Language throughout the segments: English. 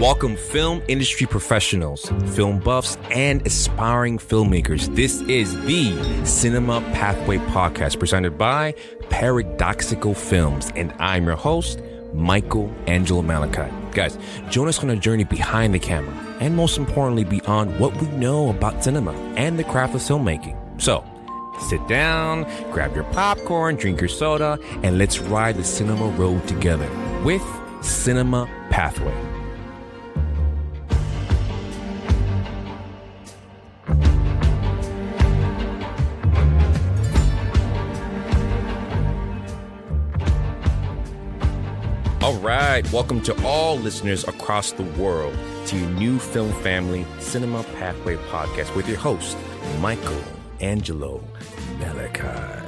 Welcome film industry professionals, film buffs, and aspiring filmmakers. This is the Cinema Pathway Podcast presented by Paradoxical Films, and I'm your host, Michael Angelo Malachi. Guys, join us on a journey behind the camera, and most importantly, beyond what we know about cinema and the craft of filmmaking. So, sit down, grab your popcorn, drink your soda, and let's ride the cinema road together with Cinema Pathway. All right, welcome to all listeners across the world to your new film family, Cinema Pathway Podcast with your host, Michael Angelo Malachi.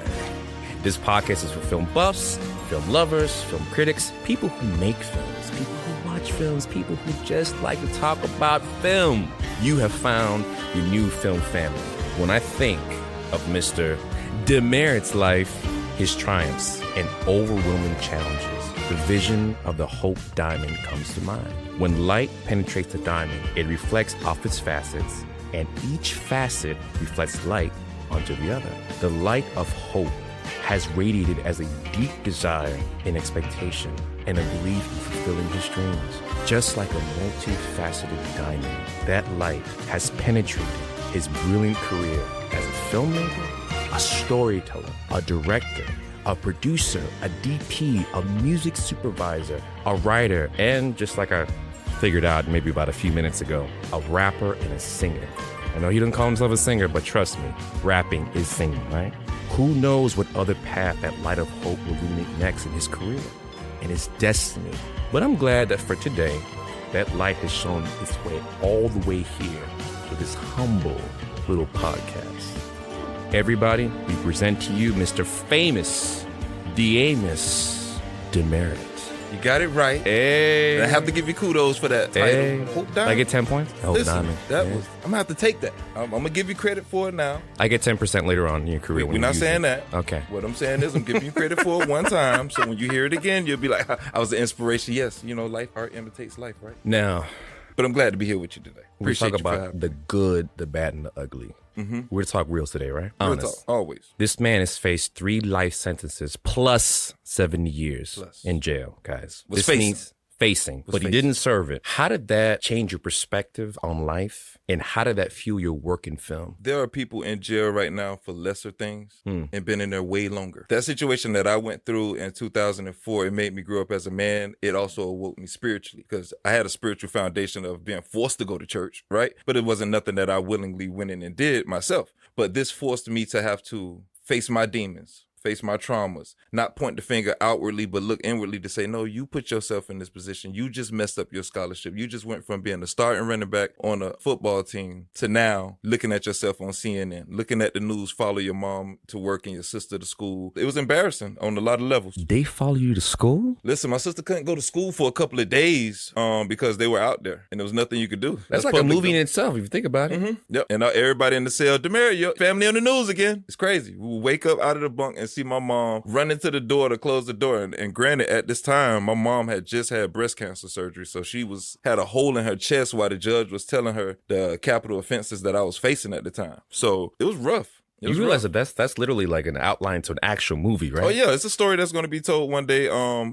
This podcast is for film buffs, film lovers, film critics, people who make films, people who watch films, people who just like to talk about film. You have found your new film family. When I think of Mr. Demerritt's life, his triumphs, and overwhelming challenges, the vision of the Hope Diamond comes to mind. When light penetrates the diamond, it reflects off its facets, and each facet reflects light onto the other. The light of hope has radiated as a deep desire and expectation and a belief in fulfilling his dreams. Just like a multifaceted diamond, that light has penetrated his brilliant career as a filmmaker, a storyteller, a director, a producer, a DP, a music supervisor, a writer, and just like I figured out maybe about a few minutes ago, a rapper and a singer. I know he doesn't call himself a singer, but trust me, rapping is singing, right? Who knows what other path that light of hope will illuminate next in his career and his destiny. But I'm glad that for today, that light has shown its way all the way here to this humble little podcast. Everybody, we present to you Mr. Famous Diamos Demerritt. You got it right. Hey. And I have to give you kudos for that title. Hey. Hope Diamond. I get 10 points? Hope Listen, Diamond. I'm going to have to take that. I'm going to give you credit for it now. I get 10% later on in your career. We're not saying that. Okay. What I'm saying is I'm giving you credit for it one time. So when you hear it again, you'll be like, I was the inspiration. Yes, you know, life, art imitates life, right? Now, but I'm glad to be here with you today. we Appreciate talk you for about having the good, the bad, and the ugly. Mm-hmm. We're to talk real today, right? Real Honest. talk, always. This man has faced 3 life sentences plus 70 years in jail, guys. Was This means facing, but he facing. didn't serve it. How did that change your perspective on life? And how did that fuel your work in film? There are people in jail right now for lesser things and been in there way longer. That situation that I went through in 2004, it made me grow up as a man. It also awoke me spiritually because I had a spiritual foundation of being forced to go to church, right? But it wasn't nothing that I willingly went in and did myself. But this forced me to have to face my demons, face my traumas, not point the finger outwardly, but look inwardly to say, no, you put yourself in this position. You just messed up your scholarship. You just went from being a starting running back on a football team to now looking at yourself on CNN, looking at the news, follow your mom to work and your sister to school. It was embarrassing on a lot of levels. They follow you to school? Listen, my sister couldn't go to school for a couple of days because they were out there and there was nothing you could do. That's like a movie in itself, if you think about it. Mm-hmm. Yep. And now everybody in the cell, Demerritt, your family on the news again. It's crazy. We would wake up out of the bunk and see my mom run into the door to close the door. And granted, at this time, my mom had just had breast cancer surgery. So she had a hole in her chest while the judge was telling her the capital offenses that I was facing at the time. So it was rough. You realize that that's literally like an outline to an actual movie, right? Oh yeah, it's a story that's going to be told one day.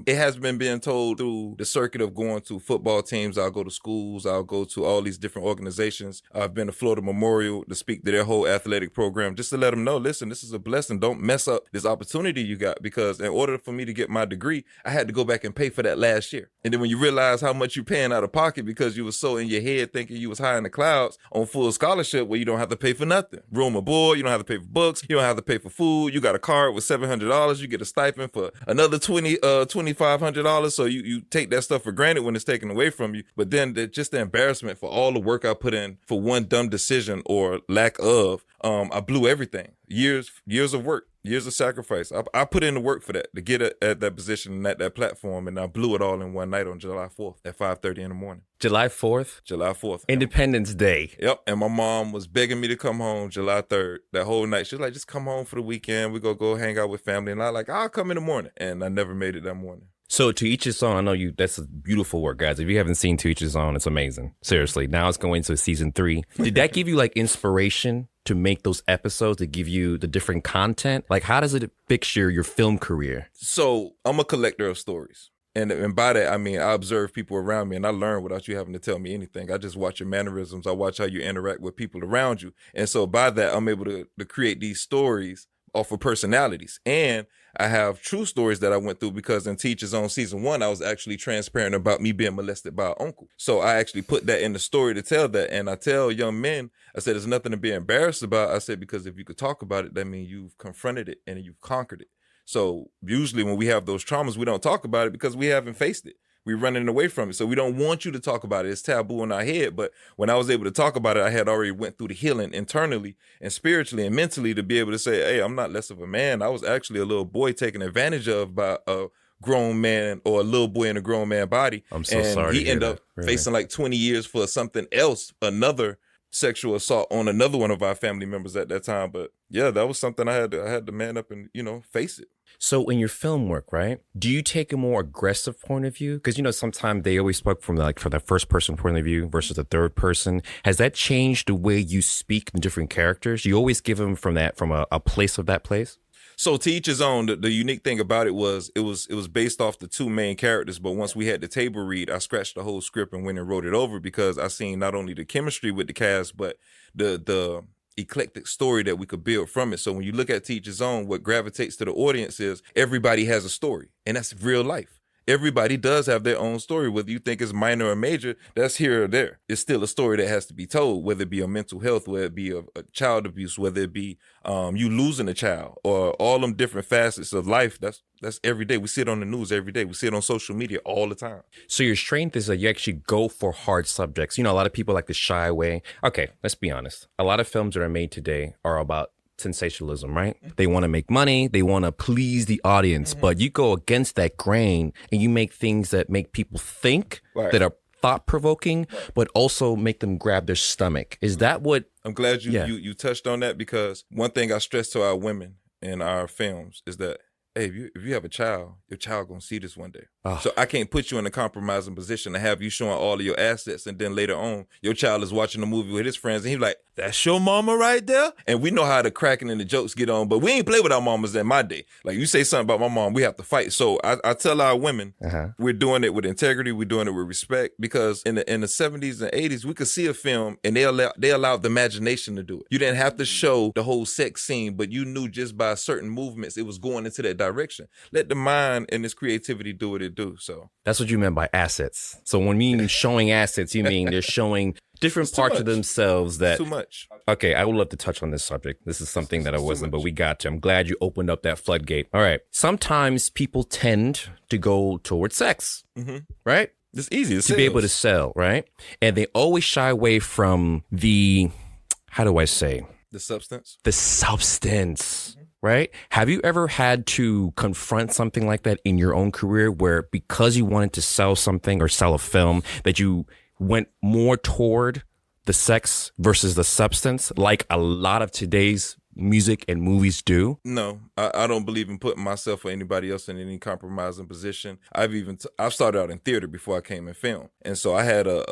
It has been being told through the circuit of going to football teams. I'll go to schools. I'll go to all these different organizations. I've been to Florida Memorial to speak to their whole athletic program just to let them know, listen, this is a blessing. Don't mess up this opportunity you got, because in order for me to get my degree, I had to go back and pay for that last year. And then when you realize how much you're paying out of pocket because you was so in your head thinking you was high in the clouds on full scholarship, where you don't have to pay for nothing. Room or board, you don't have to pay for books, you don't have to pay for food. You got a card with $700. You get a stipend for another $2,500. So you take that stuff for granted when it's taken away from you. But then just the embarrassment for all the work I put in for one dumb decision or lack of, I blew everything. Years of work. Years of sacrifice. I put in the work for that, to get at that position and at that platform, and I blew it all in one night on July 4th at 5:30 in the morning. July 4th? July 4th. Independence Day. Yep, and my mom was begging me to come home July 3rd. That whole night, she was like, just come home for the weekend. We're going to go hang out with family. And I was like, I'll come in the morning. And I never made it that morning. So to each his own, I know that's a beautiful work, guys. If you haven't seen To Each His Own, it's amazing. Seriously. Now it's going to season 3. Did that give you like inspiration to make those episodes, to give you the different content? Like, how does it picture your film career? So I'm a collector of stories. And by that, I mean, I observe people around me and I learn without you having to tell me anything. I just watch your mannerisms. I watch how you interact with people around you. And so by that, I'm able to create these stories off of personalities. And I have true stories that I went through because in Teacher's Own season 1, I was actually transparent about me being molested by an uncle. So I actually put that in the story to tell that. And I tell young men, I said, there's nothing to be embarrassed about. I said, because if you could talk about it, that means you've confronted it and you've conquered it. So usually when we have those traumas, we don't talk about it because we haven't faced it. We're running away from it. So we don't want you to talk about it. It's taboo in our head. But when I was able to talk about it, I had already went through the healing internally and spiritually and mentally to be able to say, hey, I'm not less of a man. I was actually a little boy taken advantage of by a grown man or a little boy in a grown man body. I'm so sorry. He ended up facing like 20 years for something else, another sexual assault on another one of our family members at that time. But yeah, that was something I had to man up and, face it. So in your film work, right, do you take a more aggressive point of view? Because, sometimes they always spoke from the first person point of view versus the third person. Has that changed the way you speak in different characters? You always give them from a place of that place? So To Each His Own, the unique thing about it was based off the 2 main characters. But once we had the table read, I scratched the whole script and went and wrote it over because I seen not only the chemistry with the cast, but the eclectic story that we could build from it. So when you look at To Each His Own, what gravitates to the audience is everybody has a story, and that's real life. Everybody does have their own story, whether you think it's minor or major, that's here or there. It's still a story that has to be told, whether it be a mental health, whether it be a child abuse, whether it be you losing a child, or all them different facets of life. That's every day. We see it on the news every day. We see it on social media all the time. So your strength is that you actually go for hard subjects. A lot of people like to shy away. Okay, let's be honest. A lot of films that are made today are about sensationalism, right? They want to make money. They want to please the audience, but you go against that grain and you make things that make people think, that are thought-provoking, but also make them grab their stomach. Is that what... I'm glad you touched on that, because one thing I stress to our women in our films is that, hey, if you have a child, your child gonna see this one day. Oh. So I can't put you in a compromising position to have you showing all of your assets, and then later on, your child is watching a movie with his friends, and he's like, that's your mama right there? And we know how the cracking and the jokes get on, but we ain't play with our mamas in my day. Like, you say something about my mom, we have to fight. So I tell our women, we're doing it with integrity, we're doing it with respect, because in the 70s and 80s, we could see a film, and they allowed the imagination to do it. You didn't have to show the whole sex scene, but you knew just by certain movements, it was going into that direction. Let the mind and its creativity do what it do. So that's what you meant by assets. So when you mean showing assets, you mean they're showing different parts of themselves that... Too much. Okay, I would love to touch on this subject. This is something that I wasn't, but we got to. I'm glad you opened up that floodgate. All right. Sometimes people tend to go towards sex, right? It's easy to be able to sell, right? And they always shy away from the, how do I say? The substance. The substance. Right? Have you ever had to confront something like that in your own career where because you wanted to sell something or sell a film that you went more toward the sex versus the substance like a lot of today's music and movies do? No, I don't believe in putting myself or anybody else in any compromising position. I've started out in theater before I came in film. And so I had a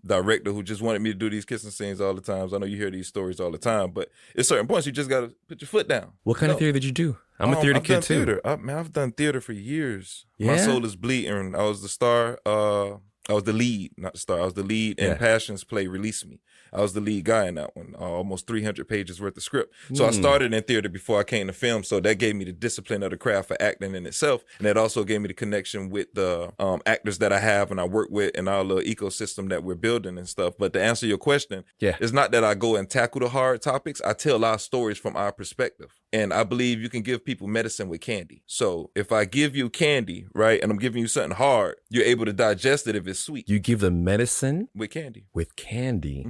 director who just wanted me to do these kissing scenes all the time. I know you hear these stories all the time, but at certain points, you just got to put your foot down. What kind of theater did you do? I'm a theater kid too. Theater. I've done theater for years. Yeah? My soul is bleeding. I was the star. I was the lead, not the star. I was the lead in Passion's play, Release Me. I was the lead guy in that one, almost 300 pages worth of script. So I started in theater before I came to film. So that gave me the discipline of the craft for acting in itself. And that also gave me the connection with the actors that I have and I work with and our little ecosystem that we're building and stuff. But to answer your question, it's not that I go and tackle the hard topics. I tell our stories from our perspective. And I believe you can give people medicine with candy. So if I give you candy, right, and I'm giving you something hard, you're able to digest it if it's sweet. You give them medicine? With candy. With candy.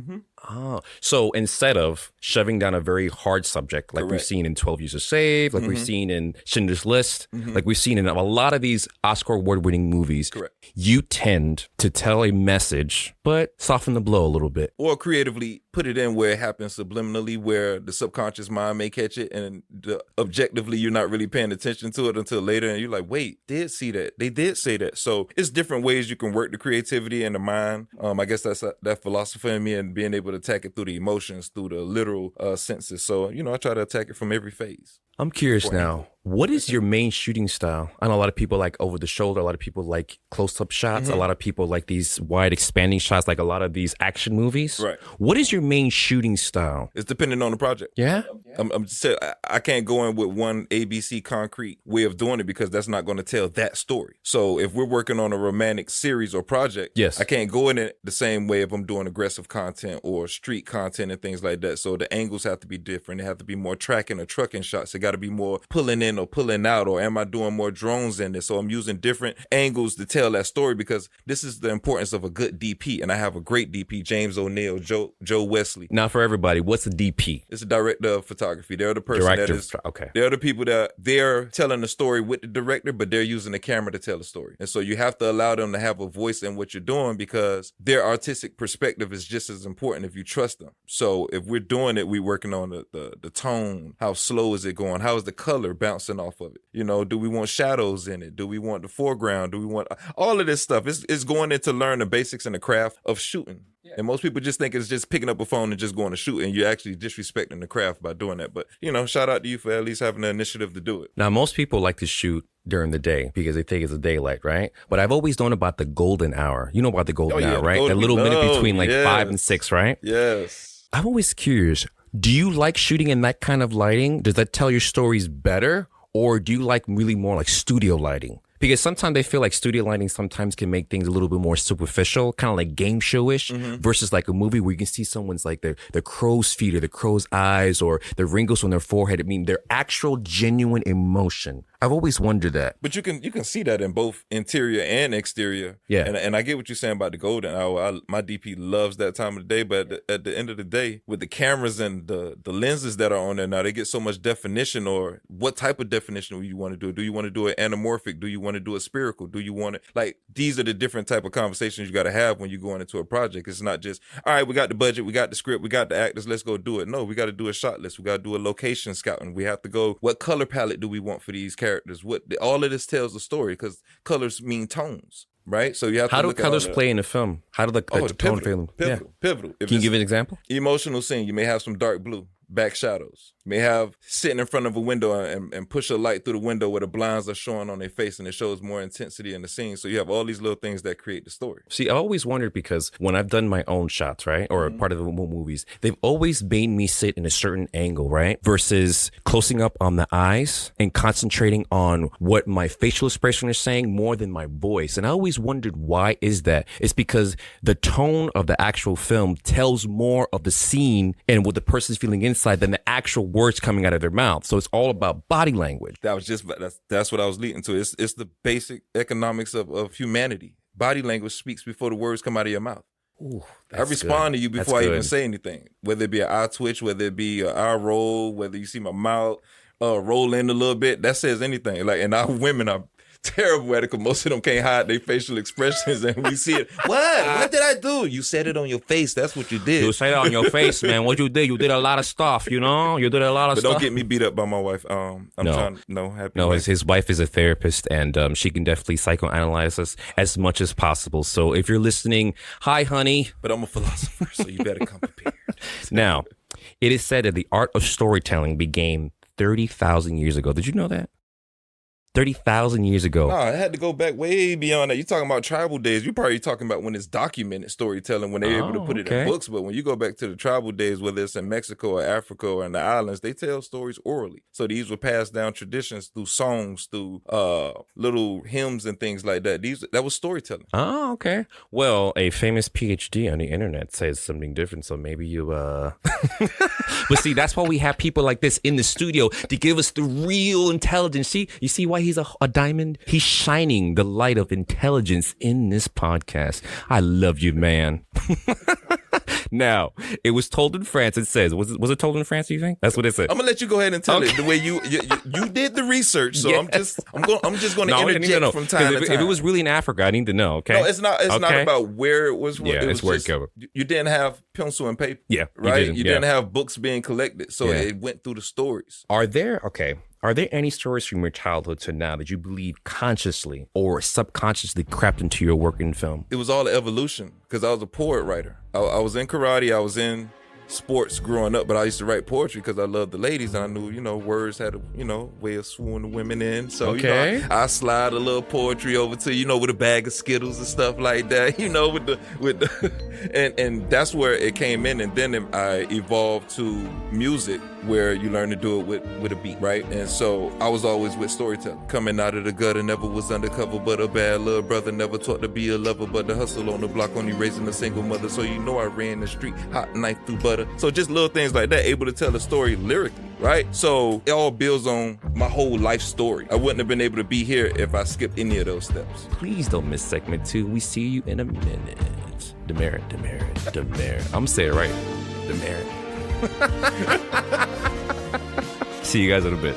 Oh, so instead of shoving down a very hard subject, like we've seen in 12 Years a Slave, like we've seen in Schindler's List, like we've seen in a lot of these Oscar award-winning movies, you tend to tell a message, but soften the blow a little bit. Or creatively put it in where it happens subliminally, where the subconscious mind may catch it, and objectively you're not really paying attention to it until later, and you're like, wait, did see that. They did say that. So it's different ways you can work the creativity and the mind. I guess that's that philosopher in me, and being able to attack it through the emotions, through the literal senses. So, I try to attack it from every phase. I'm curious now, what is your main shooting style? I know a lot of people like over the shoulder, a lot of people like close-up shots, a lot of people like these wide expanding shots, like a lot of these action movies. Right. What is your main shooting style? It's depending on the project. Yeah? I'm just saying, I can't go in with one ABC concrete way of doing it, because that's not going to tell that story. So if we're working on a romantic series or project, yes, I can't go in it the same way if I'm doing aggressive content or street content and things like that. So the angles have to be different. They have to be more tracking or trucking shots. It got to be more pulling in or pulling out, or am I doing more drones in this? So I'm using different angles to tell that story, because this is the importance of a good DP. And I have a great DP, James O'Neill, Joe Wesley. Now for everybody, what's a DP? It's a director of photography. They're the person they're the people that they're telling the story with the director, but they're using the camera to tell the story. And so you have to allow them to have a voice in what you're doing, because their artistic perspective is just as important if you trust them. So if we're doing it, we're working on the tone. How slow is it going? How is the color bouncing off of it? Do we want shadows in it? Do we want the foreground? Do we want all of this stuff? It's going into learn the basics and the craft of shooting. Yeah. And most people just think it's just picking up a phone and just going to shoot, and you're actually disrespecting the craft by doing that. But, shout out to you for at least having the initiative to do it. Now, most people like to shoot during the day because they think it's a daylight, right? But I've always known about the golden hour. You know about the golden hour, right? That little minute between 5 and 6, right? Yes. I'm always curious. Do you like shooting in that kind of lighting? Does that tell your stories better? Or do you like really more like studio lighting? Because sometimes they feel like studio lighting sometimes can make things a little bit more superficial, kind of like game show-ish, versus like a movie where you can see someone's like their crow's feet or the crow's eyes or the wrinkles on their forehead. I mean, their actual genuine emotion. I've always wondered that. But you can see that in both interior and exterior. Yeah. And I get what you're saying about the golden hour. My DP loves that time of the day. But at the end of the day, with the cameras and the lenses that are on there now, they get so much definition. Or what type of definition do you want to do? Do you want to do it anamorphic? Do you want to do it spherical? Do you want it these are the different type of conversations you got to have when you're going into a project. It's not just, all right, we got the budget, we got the script, we got the actors, let's go do it. No, we got to do a shot list. We got to do a location scouting. We have to go, what color palette do we want for these characters? All of this tells the story, because colors mean tones, right? So you have to How do colors play in the film? How do the tone feel? Pivotal. Can you give an example? Emotional scene, you may have some dark blue, back shadows. You may have sitting in front of a window and push a light through the window where the blinds are showing on their face, and it shows more intensity in the scene. So you have all these little things that create the story. See, I always wondered, because when I've done my own shots, right, or part of the movies, they've always made me sit in a certain angle, right, versus closing up on the eyes and concentrating on what my facial expression is saying more than my voice. And I always wondered, why is that? It's because the tone of the actual film tells more of the scene and what the person's feeling inside than the actual words coming out of their mouth. So it's all about body language. That's what I was leading to. It's the basic economics of humanity. Body language speaks before the words come out of your mouth. Ooh, I respond to you before I even say anything, whether it be an eye twitch, whether it be an eye roll, whether you see my mouth roll in a little bit. That says anything. And our women are terrible at it, because most of them can't hide their facial expressions, and we see it. What did I do? You said it on your face. That's what you did. You said it on your face, man. What you did a lot of stuff, you did a lot of but stuff. Don't get me beat up by my wife. His wife is a therapist, and she can definitely psychoanalyze us as much as possible. So if you're listening, hi honey. But I'm a philosopher, so you better come prepared. Now, it is said that the art of storytelling began 30,000 years ago. Did you know that? 30,000 years ago. No, it had to go back way beyond that. You're talking about tribal days. You're probably talking about when it's documented storytelling, when they're able to put it in books. But when you go back to the tribal days, whether it's in Mexico or Africa or in the islands, they tell stories orally. So these were passed down traditions through songs, through little hymns and things like that. That was storytelling. Oh, okay. Well, a famous PhD on the internet says something different. So maybe you... But see, that's why we have people like this in the studio to give us the real intelligence. See, you see why he's a diamond? He's shining the light of intelligence in this podcast. I love you, man. Now, it was told in France. It says, was it told in France? Do you think that's what it said? I'm gonna let you go ahead and tell it the way you did the research. So Yes. I'm just gonna interject from time to time. If it was really in Africa, I need to know. Okay. No, it's not. It's not about where it was. Yeah, it's where it covered. You didn't have pencil and paper. Yeah, right. You didn't have books being collected, so it went through the stories. Are there any stories from your childhood to now that you believe consciously or subconsciously crept into your work in film? It was all the evolution because I was a poet writer. I was in karate. I was in sports growing up, but I used to write poetry because I loved the ladies and I knew, words had a, way of swooning the women in. So, I slide a little poetry over to, with a bag of Skittles and stuff like that, with the and that's where it came in. And then I evolved to music where you learn to do it with a beat, right? And so I was always with storytelling. Coming out of the gutter, never was undercover, but a bad little brother, never taught to be a lover, but the hustle on the block, only raising a single mother. So I ran the street, hot knife through butter. So just little things like that, able to tell a story lyrically, right? So it all builds on my whole life story. I wouldn't have been able to be here if I skipped any of those steps. Please don't miss segment 2. We see you in a minute. Demerritt. I'm saying it right. Demerritt. See you guys in a bit.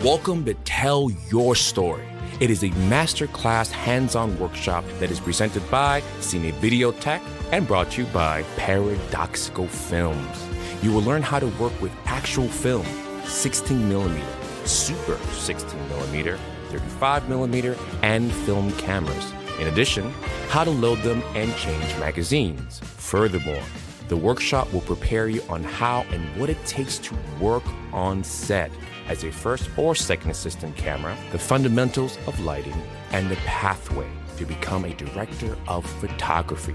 Welcome to Tell Your Story. It is a masterclass hands-on workshop that is presented by Cine Videotech and brought to you by Paradoxical Films. You will learn how to work with actual film, 16mm, super 16mm, 35mm, and film cameras. In addition, how to load them and change magazines. Furthermore, the workshop will prepare you on how and what it takes to work on set as a first or second assistant camera, the fundamentals of lighting, and the pathway to become a director of photography.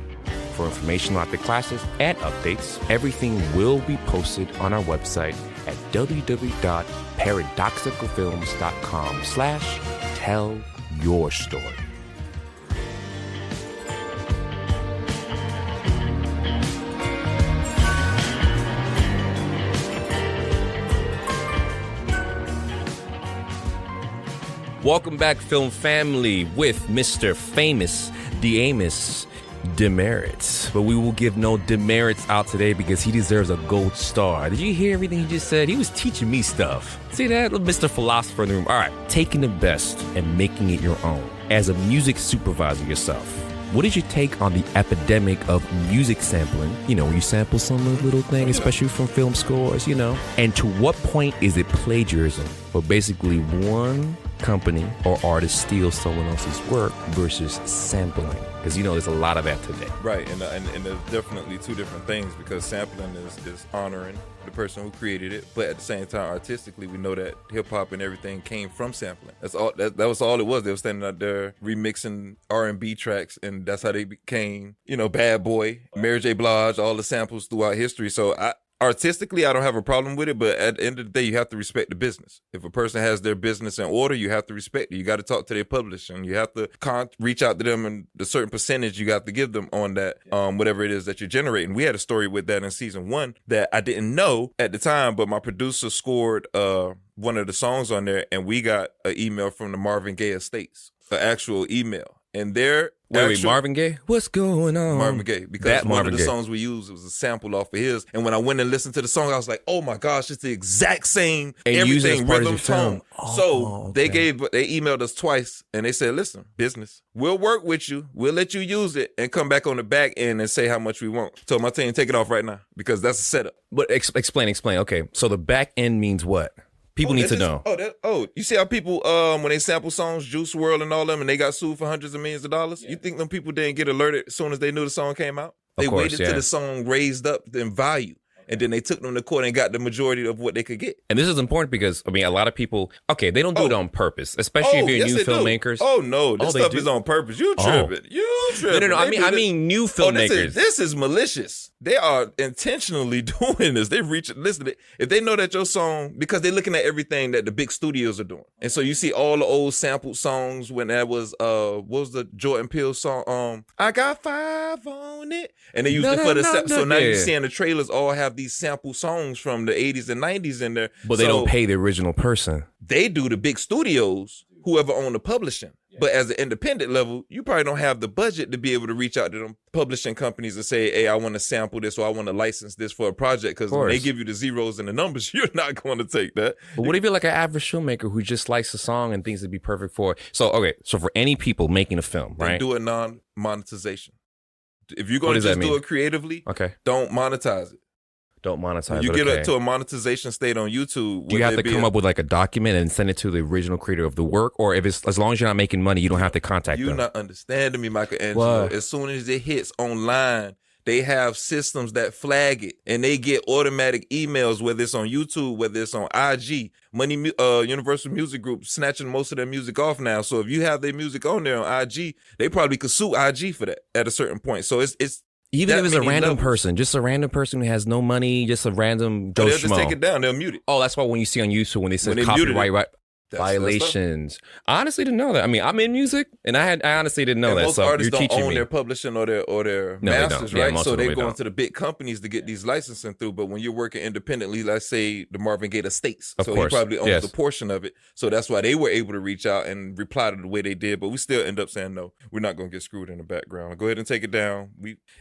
For information about the classes and updates, everything will be posted on our website at www.paradoxicalfilms.com/tellyourstory. Welcome back, film family, with Mr. Famous Diamos Demerritt. But we will give no demerits out today because he deserves a gold star. Did you hear everything he just said? He was teaching me stuff. See that? Mr. Philosopher in the room. All right, taking the best and making it your own. As a music supervisor yourself, what is your take on the epidemic of music sampling? When you sample some little thing, especially from film scores, And to what point is it plagiarism? Or basically one company or artist steals someone else's work versus sampling? Because there's a lot of that today. Right, and there's definitely two different things because sampling is honoring the person who created it, but at the same time, artistically, we know that hip hop and everything came from sampling. That's all. That was all it was. They were standing out there remixing R&B tracks, and that's how they became, Bad Boy, Mary J. Blige, all the samples throughout history. So artistically, I don't have a problem with it, but at the end of the day, you have to respect the business. If a person has their business in order, you have to respect it. You got to talk to their publisher, and you have to reach out to them, and the certain percentage you got to give them on that, whatever it is that you're generating. We had a story with that in season 1 that I didn't know at the time, but my producer scored one of the songs on there, and we got an email from the Marvin Gaye Estates, an actual email. And Wait, Marvin Gaye? What's going on? Marvin Gaye. Because one of the songs we used was a sample off of his. And when I went and listened to the song, I was like, oh my gosh, it's the exact same, everything, rhythm, tone. They emailed us twice and they said, listen, business, we'll work with you. We'll let you use it and come back on the back end and say how much we want. So my team, take it off right now because that's a setup. But explain. Okay, so the back end means what? People need to know. You see how people, when they sample songs, Juice WRLD and all them, and they got sued for hundreds of millions of dollars? Yeah. You think them people didn't get alerted as soon as they knew the song came out? They waited till the song raised up in value. And then they took them to court and got the majority of what they could get. And this is important because, a lot of people, they don't do it on purpose, especially if you're new filmmakers. Oh, no. This stuff is on purpose. You tripping. You tripping. No. I mean new filmmakers. This is malicious. They are intentionally doing this. Listen, if they know that your song, because they're looking at everything that the big studios are doing. And so you see all the old sampled songs when that was, what was the Jordan Peele song? I got 5 on it. And they used it for the So now you're seeing the trailers all have these sample songs from the 80s and 90s in there. But they don't pay the original person. They do, the big studios, whoever own the publishing. But as an independent level, you probably don't have the budget to be able to reach out to them publishing companies and say, hey, I want to sample this or I want to license this for a project. Because when they give you the zeros and the numbers, you're not going to take that. But what if you're like an average filmmaker who just likes a song and thinks it'd be perfect for it? So, okay, so for any people making a film, right? Do a non-monetization. If you're going to just do it creatively, don't monetize it. Don't monetize when you get up to a monetization state on YouTube. Do you have to come up with like a document and send it to the original creator of the work? Or if it's as long as you're not making money, you don't have to contact them? You're not understanding me, Michelangelo. What? As soon as it hits online, they have systems that flag it, and they get automatic emails, whether it's on YouTube, whether it's on IG. Universal Music Group snatching most of their music off now. So if you have their music on there on IG, they probably could sue IG for that at a certain point. So it's even if it's a random person, just a random person who has no money, just a random Joe they'll just take it down. They'll mute it. Oh, that's why when you see on YouTube when they say copyright violations. I honestly didn't know that. I mean, I'm in music, and I honestly didn't know that. Most so artists you're don't own me. their publishing or their masters, right? So they go into the big companies to get these licensing through. But when you're working independently, let's say the Marvin Gaye estates, so he probably owns a portion of it. So that's why they were able to reach out and reply to the way they did. But we still end up saying no, we're not going to get screwed in the background. Go ahead and take it down.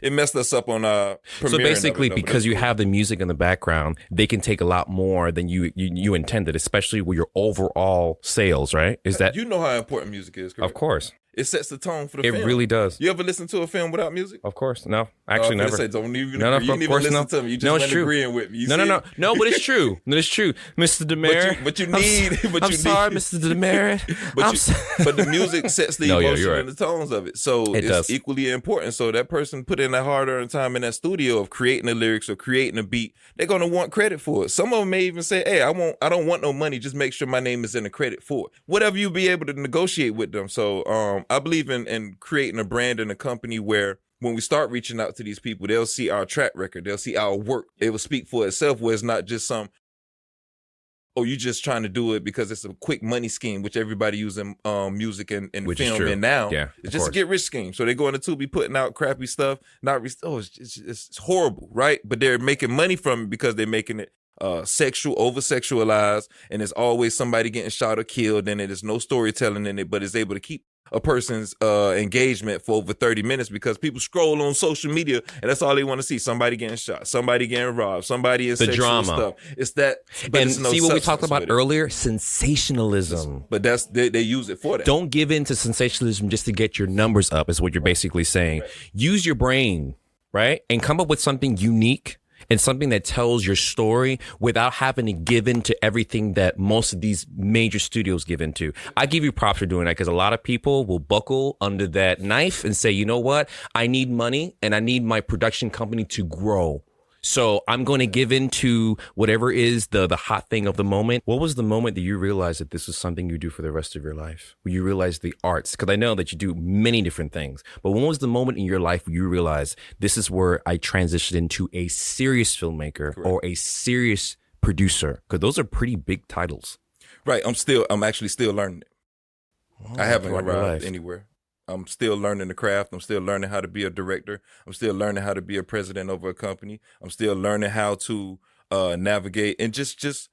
It messed us up on our premiere. So basically, because you have the music in the background, they can take a lot more than you intended, especially with your overall sales. Right? Is that you know how important music is? Correct? Of course, it sets the tone for the film. It really does. You ever listen to a film without music? Of course, no. Actually, never. Say, don't even agree. You didn't even listen to me. You just agreeing with me. No. But it's true. It's true, Mr. Demerritt. But you need. I'm sorry, Mr. Demerritt. But the music sets the emotion and the tones of it. So it's equally important. So that person put in that hard-earned time in that studio of creating the lyrics or creating a beat. They're gonna want credit for it. Some of them may even say, "Hey, I don't want no money. Just make sure my name is in the credit for it." Whatever you be able to negotiate with them. So I believe in creating a brand and a company where when we start reaching out to these people, they'll see our track record, they'll see our work. It will speak for itself, where it's not just you just trying to do it because it's a quick money scheme, which everybody using music and film in now. Yeah, it's just a get rich scheme. So they go into Tubi putting out crappy stuff. It's horrible, right? But they're making money from it because they're making it over sexualized, and there's always somebody getting shot or killed in it. There's no storytelling in it, but it's able to keep a person's engagement for over 30 minutes because people scroll on social media and that's all they want to see. Somebody getting shot, somebody getting robbed, somebody in the drama stuff. It's that. And see what we talked about earlier, sensationalism. But they use it for that. Don't give in to sensationalism just to get your numbers up is what you're basically saying. Right. Use your brain, right? And come up with something unique and something that tells your story without having to give in to everything that most of these major studios give into. I give you props for doing that because a lot of people will buckle under that knife and say, you know what? I need money and I need my production company to grow. So I'm going to give in to whatever is the hot thing of the moment. What was the moment that you realized that this was something you do for the rest of your life? When you realized the arts? Because I know that you do many different things. But when was the moment in your life where you realized this is where I transitioned into a serious filmmaker or a serious producer? Because those are pretty big titles. Right. I'm actually still learning it. I haven't arrived anywhere. I'm still learning the craft. I'm still learning how to be a director. I'm still learning how to be a president of a company. I'm still learning how to navigate and just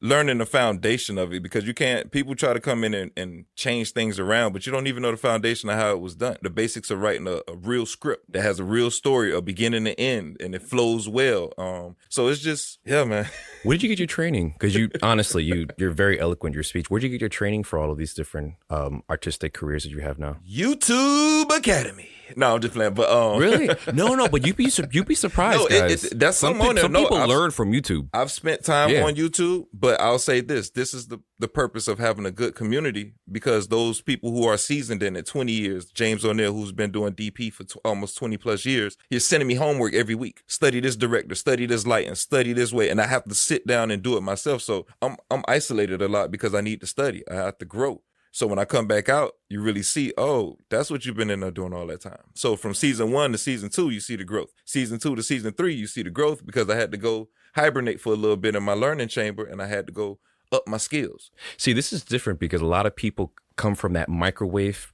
learning the foundation of it because people try to come in and change things around, but you don't even know the foundation of how it was done. The basics of writing a real script that has a real story, a beginning and end, and it flows well. So it's just, yeah, man. Where did you get your training? Because you're very eloquent, your speech. Where did you get your training for all of these different artistic careers that you have now? YouTube Academy. No, I'm just playing. But really, no. But you'd be surprised, guys. That's some people learn from YouTube. I've spent time on YouTube, but I'll say this is the purpose of having a good community because those people who are seasoned in it, 20 years, James O'Neill, who's been doing DP for almost 20 plus years, he's sending me homework every week. Study this director, study this lighting, study this way, and I have to sit down and do it myself. So I'm isolated a lot because I need to study. I have to grow. So when I come back out, you really see, oh, that's what you've been in there doing all that time. So from season 1 to season 2, you see the growth. Season 2 to season 3, you see the growth because I had to go hibernate for a little bit in my learning chamber and I had to go up my skills. See, this is different because a lot of people come from that microwave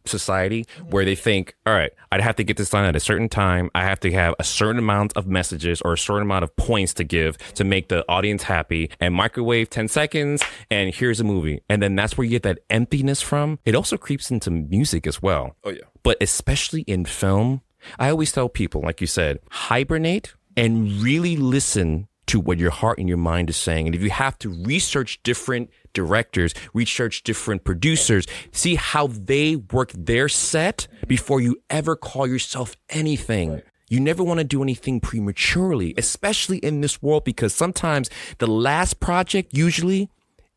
society where they think, all right, I'd have to get this done at a certain time. I have to have a certain amount of messages or a certain amount of points to give to make the audience happy, and microwave 10 seconds and here's a movie. And then that's where you get that emptiness from. It also creeps into music as well. Oh, yeah. But especially in film, I always tell people, like you said, hibernate and really listen to what your heart and your mind is saying. And if you have to research different directors, research different producers, see how they work their set before you ever call yourself anything. Right. You never want to do anything prematurely, especially in this world, because sometimes the last project usually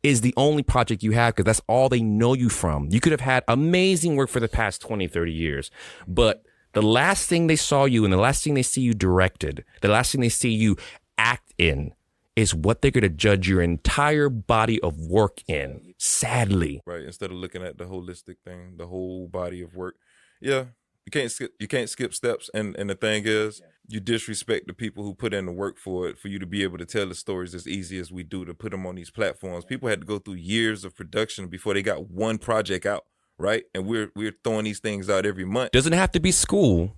is the only project you have because that's all they know you from. You could have had amazing work for the past 20, 30 years, but the last thing they saw you and the last thing they see you directed, the last thing they see you act in is what they're going to judge your entire body of work in, sadly. Right. Instead of looking at the holistic thing, the whole body of work. Yeah. You can't skip steps. And the thing is, you disrespect the people who put in the work for it, for you to be able to tell the stories as easy as we do to put them on these platforms. People had to go through years of production before they got one project out. Right. And we're throwing these things out every month. Doesn't have to be school.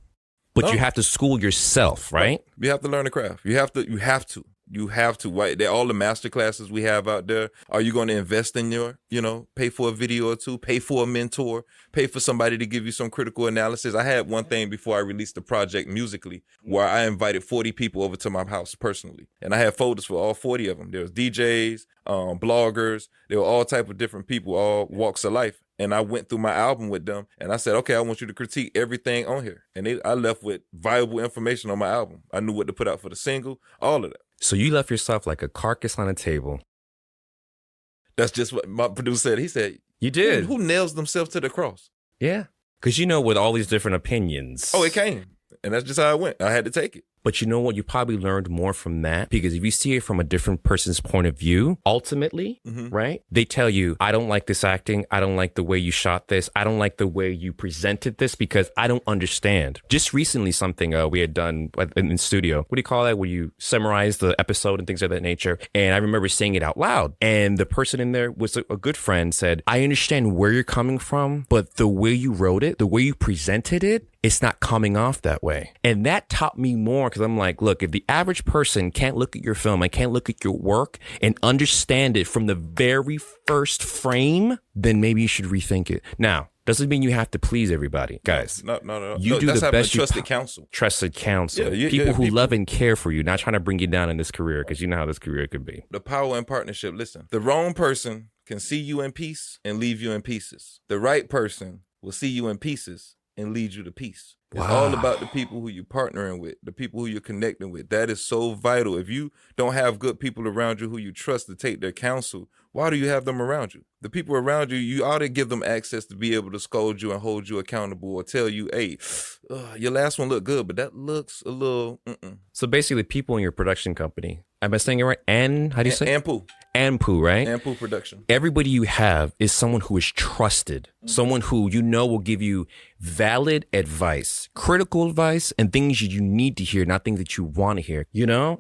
But you have to school yourself, right? You have to learn the craft. You have to. Right? All the master classes we have out there. Are you going to invest in pay for a video or two, pay for a mentor, pay for somebody to give you some critical analysis? I had one thing before I released the project musically where I invited 40 people over to my house personally. And I had folders for all 40 of them. There was DJs, bloggers. There were all type of different people, all walks of life. And I went through my album with them and I said, okay, I want you to critique everything on here. And I left with valuable information on my album. I knew what to put out for the single, all of that. So you left yourself like a carcass on a table. That's just what my producer said. He said, you did. Who nails themselves to the cross? Yeah. Because with all these different opinions. Oh, it came. And that's just how it went. I had to take it. But you know what? You probably learned more from that because if you see it from a different person's point of view, ultimately, right? They tell you, I don't like this acting. I don't like the way you shot this. I don't like the way you presented this because I don't understand. Just recently, something we had done in studio. What do you call that? Where you summarize the episode and things of that nature. And I remember saying it out loud. And the person in there was a good friend said, I understand where you're coming from, but the way you wrote it, the way you presented it, it's not coming off that way. And that taught me more because I'm like, look, if the average person can't look at your film and can't look at your work and understand it from the very first frame, then maybe you should rethink it. Now, doesn't mean you have to please everybody, guys. No. You do the best. Trusted counsel. Trusted counsel. Yeah, people who love and care for you, not trying to bring you down in this career because you know how this career could be. The power in partnership. Listen, the wrong person can see you in peace and leave you in pieces. The right person will see you in pieces and lead you to peace. It's all about the people who you're partnering with, the people who you're connecting with. That is so vital. If you don't have good people around you who you trust to take their counsel, why do you have them around you? The people around you, you ought to give them access to be able to scold you and hold you accountable or tell you, hey, your last one looked good, but that looks a little, So basically people in your production company, am I saying it right? How do you say? Ampu, right? Ampu Production. Everybody you have is someone who is trusted, someone who will give you valid advice, critical advice, and things you need to hear, not things that you want to hear,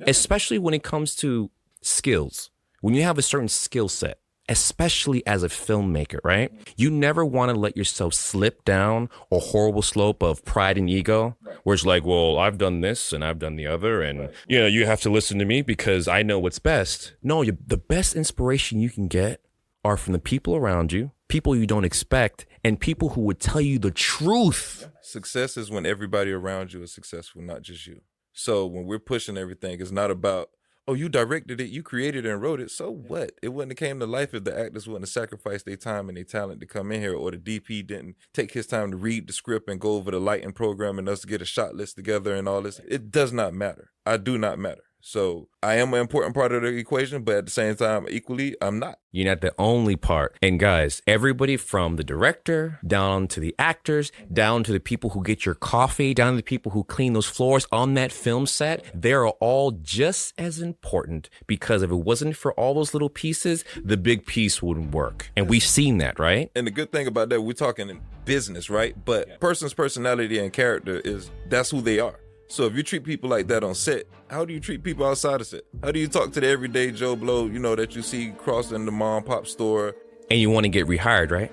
Especially when it comes to skills. When you have a certain skill set, especially as a filmmaker, right? You never want to let yourself slip down a horrible slope of pride and ego, where it's like, well, I've done this and I've done the other, and you have to listen to me because I know what's best. No, the best inspiration you can get are from the people around you, people you don't expect, and people who would tell you the truth. Success is when everybody around you is successful, not just you. So when we're pushing everything, it's not about, oh, you directed it, you created it and wrote it, so what? It wouldn't have came to life if the actors wouldn't have sacrificed their time and their talent to come in here, or the DP didn't take his time to read the script and go over the lighting program and us to get a shot list together and all this. It does not matter. I do not matter. So I am an important part of the equation, but at the same time, equally, I'm not. You're not the only part. And guys, everybody from the director, down to the actors, down to the people who get your coffee, down to the people who clean those floors on that film set, they're all just as important, because if it wasn't for all those little pieces, the big piece wouldn't work. And we've seen that, right? And the good thing about that, we're talking in business, right? But person's personality and character that's who they are. So if you treat people like that on set, how do you treat people outside of set? How do you talk to the everyday Joe Blow, that you see crossing the mom and pop store? And you want to get rehired, right?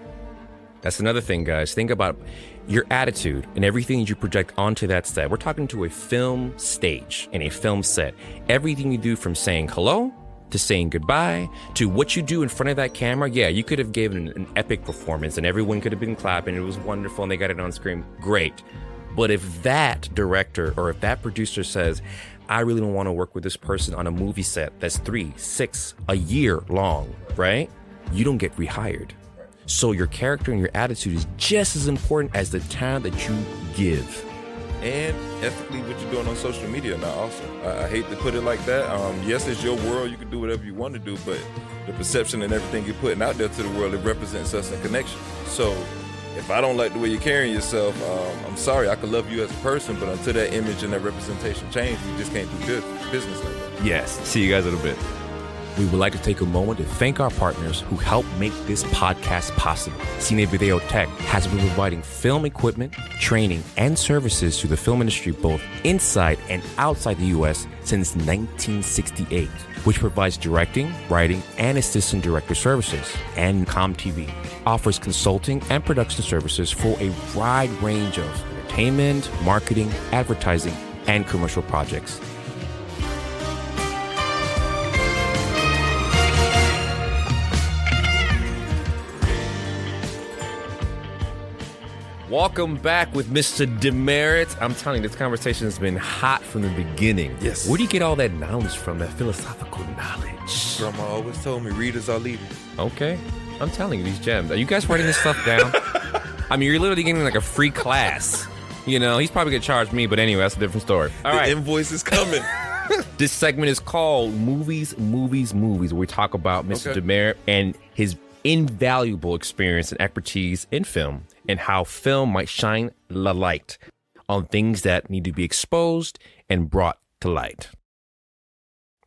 That's another thing, guys. Think about your attitude and everything you project onto that set. We're talking to a film stage and a film set. Everything you do, from saying hello to saying goodbye to what you do in front of that camera. Yeah, you could have given an epic performance and everyone could have been clapping. It was wonderful and they got it on screen. Great. But if that director or if that producer says, I really don't want to work with this person on a movie set that's 3, 6, a year long, right? You don't get rehired. So your character and your attitude is just as important as the time that you give. And ethically what you're doing on social media now also. I hate to put it like that. Yes, it's your world. You can do whatever you want to do, but the perception and everything you're putting out there to the world, it represents us in connection. So if I don't like the way you're carrying yourself, I'm sorry. I can love you as a person, but until that image and that representation change, we just can't do good business like that. Yes. See you guys in a bit. We would like to take a moment to thank our partners who help make this podcast possible. Cine Video Tech has been providing film equipment, training, and services to the film industry both inside and outside the U.S. since 1968, which provides directing, writing, and assistant director services. And ComTV offers consulting and production services for a wide range of entertainment, marketing, advertising, and commercial projects. Welcome back with Mr. Demerritt. I'm telling you, this conversation has been hot from the beginning. Yes. Where do you get all that knowledge from, that philosophical knowledge? Grandma always told me readers are leaders. Okay. I'm telling you, these gems. Are you guys writing this stuff down? I mean, you're literally getting like a free class. You know, he's probably going to charge me, but anyway, that's a different story. All right. The invoice is coming. This segment is called Movies, where we talk about Mr. Demerritt and his invaluable experience and expertise in film and how film might shine the light on things that need to be exposed and brought to light.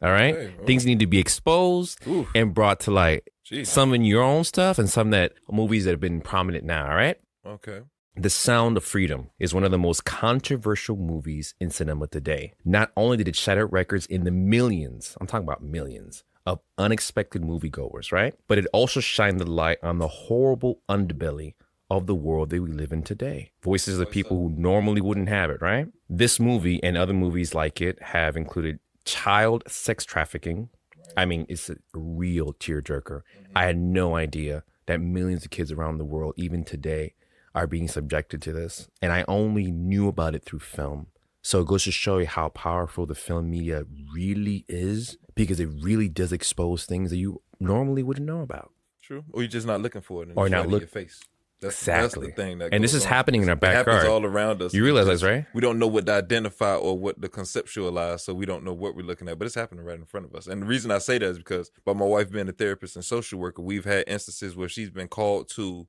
All right? Okay, things need to be exposed and brought to light. Jeez. Some in your own stuff and some that movies that have been prominent now, all right? Okay. The Sound of Freedom is one of the most controversial movies in cinema today. Not only did it shatter records in the millions, I'm talking about millions, of unexpected moviegoers, right? But it also shined the light on the horrible underbelly of the world that we live in today. Voices of people who normally wouldn't have it, right? This movie and other movies like it have included child sex trafficking. I mean, it's a real tearjerker. I had no idea that millions of kids around the world, even today, are being subjected to this. And I only knew about it through film. So it goes to show you how powerful the film media really is, because it really does expose things that you normally wouldn't know about. True. Or you're just not looking for it. Or not looking. Your face. Exactly. That's the thing. And this is happening in our backyard. It happens all around us. You realize that, right? We don't know what to identify or what to conceptualize, so we don't know what we're looking at. But it's happening right in front of us. And the reason I say that is because by my wife being a therapist and social worker, we've had instances where she's been called to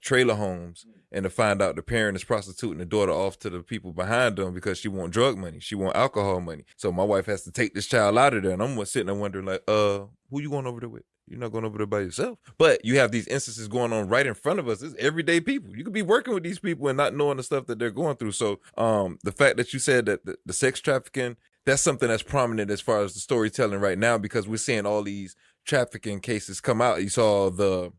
trailer homes and to find out the parent is prostituting the daughter off to the people behind them because she want drug money. She want alcohol money. So my wife has to take this child out of there. And I'm sitting there wondering, like, who you going over there with? You're not going over there by yourself. But you have these instances going on right in front of us. It's everyday people. You could be working with these people and not knowing the stuff that they're going through. So the fact that you said that the sex trafficking, that's something that's prominent as far as the storytelling right now, because we're seeing all these trafficking cases come out. You saw the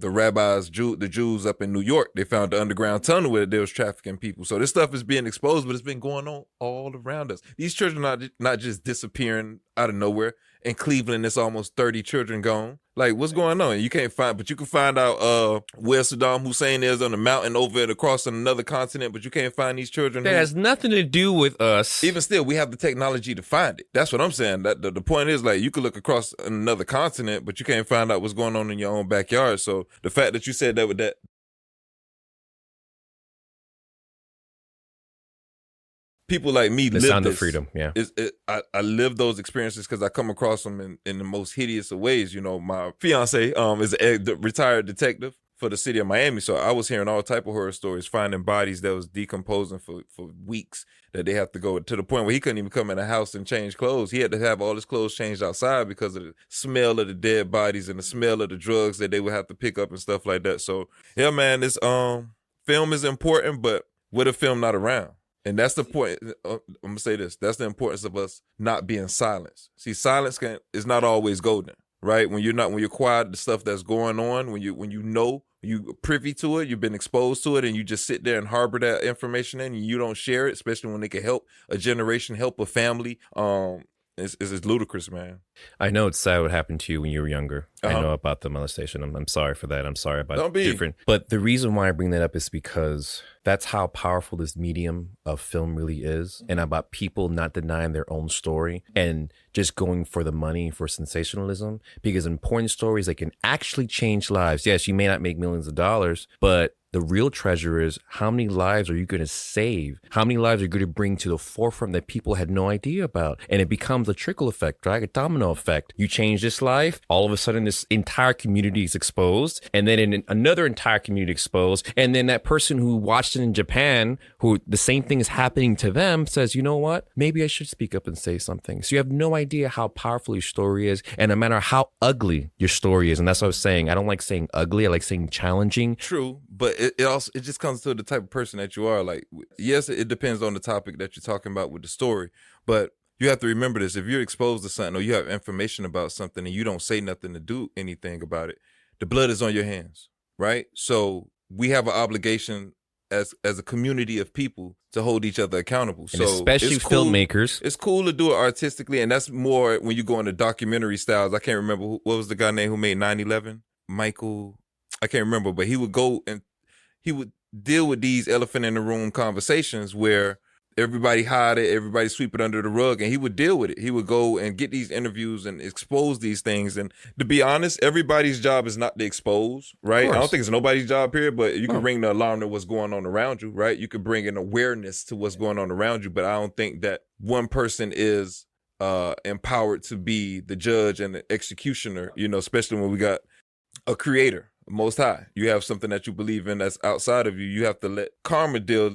rabbis, the Jews up in New York. They found the underground tunnel where there was trafficking people. So this stuff is being exposed, but it's been going on all around us. These children are not just disappearing out of nowhere. In Cleveland, it's almost 30 children gone. Like, what's going on? You can't find, but you can find out where Saddam Hussein is on the mountain over and across on another continent, but you can't find these children. That has nothing to do with us. Even still, we have the technology to find it. That's what I'm saying. That the point is, like, you could look across another continent, but you can't find out what's going on in your own backyard. So the fact that you said that with that, people like me live Sound this. Of Freedom, yeah. I live those experiences because I come across them in the most hideous of ways. You know, my fiance is a retired detective for the city of Miami, so I was hearing all type of horror stories, finding bodies that was decomposing for weeks, that they have to go to the point where he couldn't even come in the house and change clothes. He had to have all his clothes changed outside because of the smell of the dead bodies and the smell of the drugs that they would have to pick up and stuff like that. So yeah, man, this film is important, but what if film not around? And that's the point. I'm going to say this. That's the importance of us not being silenced. See, silence is not always golden, right? When you're quiet, the stuff that's going on, when you know, you privy to it, you've been exposed to it, and you just sit there and harbor that information in, and you don't share it, especially when it can help a generation, help a family. It's ludicrous, man. I know it's sad what happened to you when you were younger. I know about the molestation. I'm sorry for that. I'm sorry about different. But the reason why I bring that up is because that's how powerful this medium of film really is, and about people not denying their own story and just going for the money, for sensationalism. Because important stories that can actually change lives. Yes, you may not make millions of dollars, but the real treasure is how many lives are you going to save? How many lives are you going to bring to the forefront that people had no idea about? And it becomes a trickle effect, right? A domino effect. You change this life, all of a sudden this entire community is exposed, and then another entire community exposed, and then that person who watched it in Japan, who the same thing is happening to them, says, you know what? Maybe I should speak up and say something. So you have no idea how powerful your story is, and no matter how ugly your story is, and that's what I was saying. I don't like saying ugly. I like saying challenging. True, but it just comes to the type of person that you are. Like, yes, it depends on the topic that you're talking about with the story, but you have to remember this. If you're exposed to something or you have information about something and you don't say nothing to do anything about it, the blood is on your hands, right? So we have an obligation as a community of people to hold each other accountable. And so especially filmmakers. It's cool to do it artistically, and that's more when you go into documentary styles. I can't remember what was the guy name who made 9/11? Michael, I can't remember, but he would go and he would deal with these elephant in the room conversations where everybody hide it, everybody sweep it under the rug, and he would deal with it. He would go and get these interviews and expose these things. And to be honest, everybody's job is not to expose, right? I don't think it's nobody's job here, but you can ring the alarm to what's going on around you, right? You could bring an awareness to what's going on around you, but I don't think that one person is empowered to be the judge and the executioner, you know, especially when we got a creator, Most High. You have something that you believe in that's outside of you. You have to let karma deal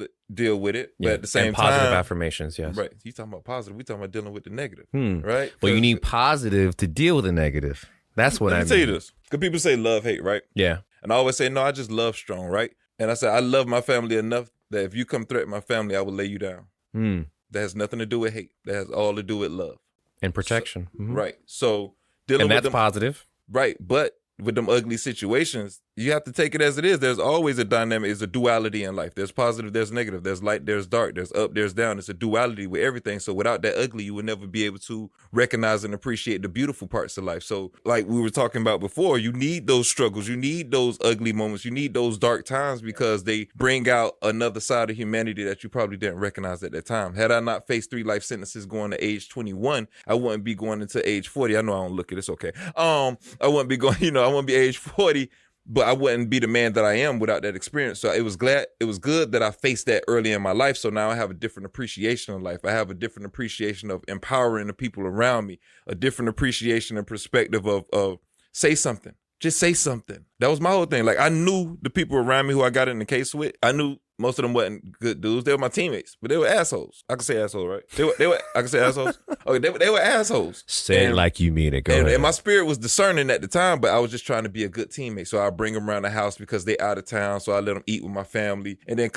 with it. But at the same time, positive affirmations, yes. Right. You talking about positive. We talking about dealing with the negative, right? Well, you need positive to deal with the negative. That's what I mean. Let me tell you this. Because people say love, hate, right? Yeah. And I always say, no, I just love strong, right? And I say, I love my family enough that if you come threaten my family, I will lay you down. That has nothing to do with hate. That has all to do with love. And protection. So, right. So dealing with them, positive. Right. But with them ugly situations, you have to take it as it is. There's always a dynamic. There's a duality in life. There's positive, there's negative. There's light, there's dark. There's up, there's down. It's a duality with everything. So without that ugly, you would never be able to recognize and appreciate the beautiful parts of life. So like we were talking about before, you need those struggles. You need those ugly moments. You need those dark times because they bring out another side of humanity that you probably didn't recognize at that time. Had I not faced 3 life sentences going to age 21, I wouldn't be going into age 40. I know I don't look it. It's okay. I wouldn't be going, I wouldn't be age 40. But I wouldn't be the man that I am without that experience. So it was good that I faced that early in my life. So now I have a different appreciation of life. I have a different appreciation of empowering the people around me, a different appreciation and perspective of say something. Just say something. That was my whole thing. Like I knew the people around me who I got in the case with, I knew most of them wasn't good dudes. They were my teammates, but they were assholes. I can say asshole, right? They were. I can say assholes. Okay, they were assholes. Say it like you mean it. Go ahead. And my spirit was discerning at the time, but I was just trying to be a good teammate. So I bring them around the house because they out of town. So I let them eat with my family. And then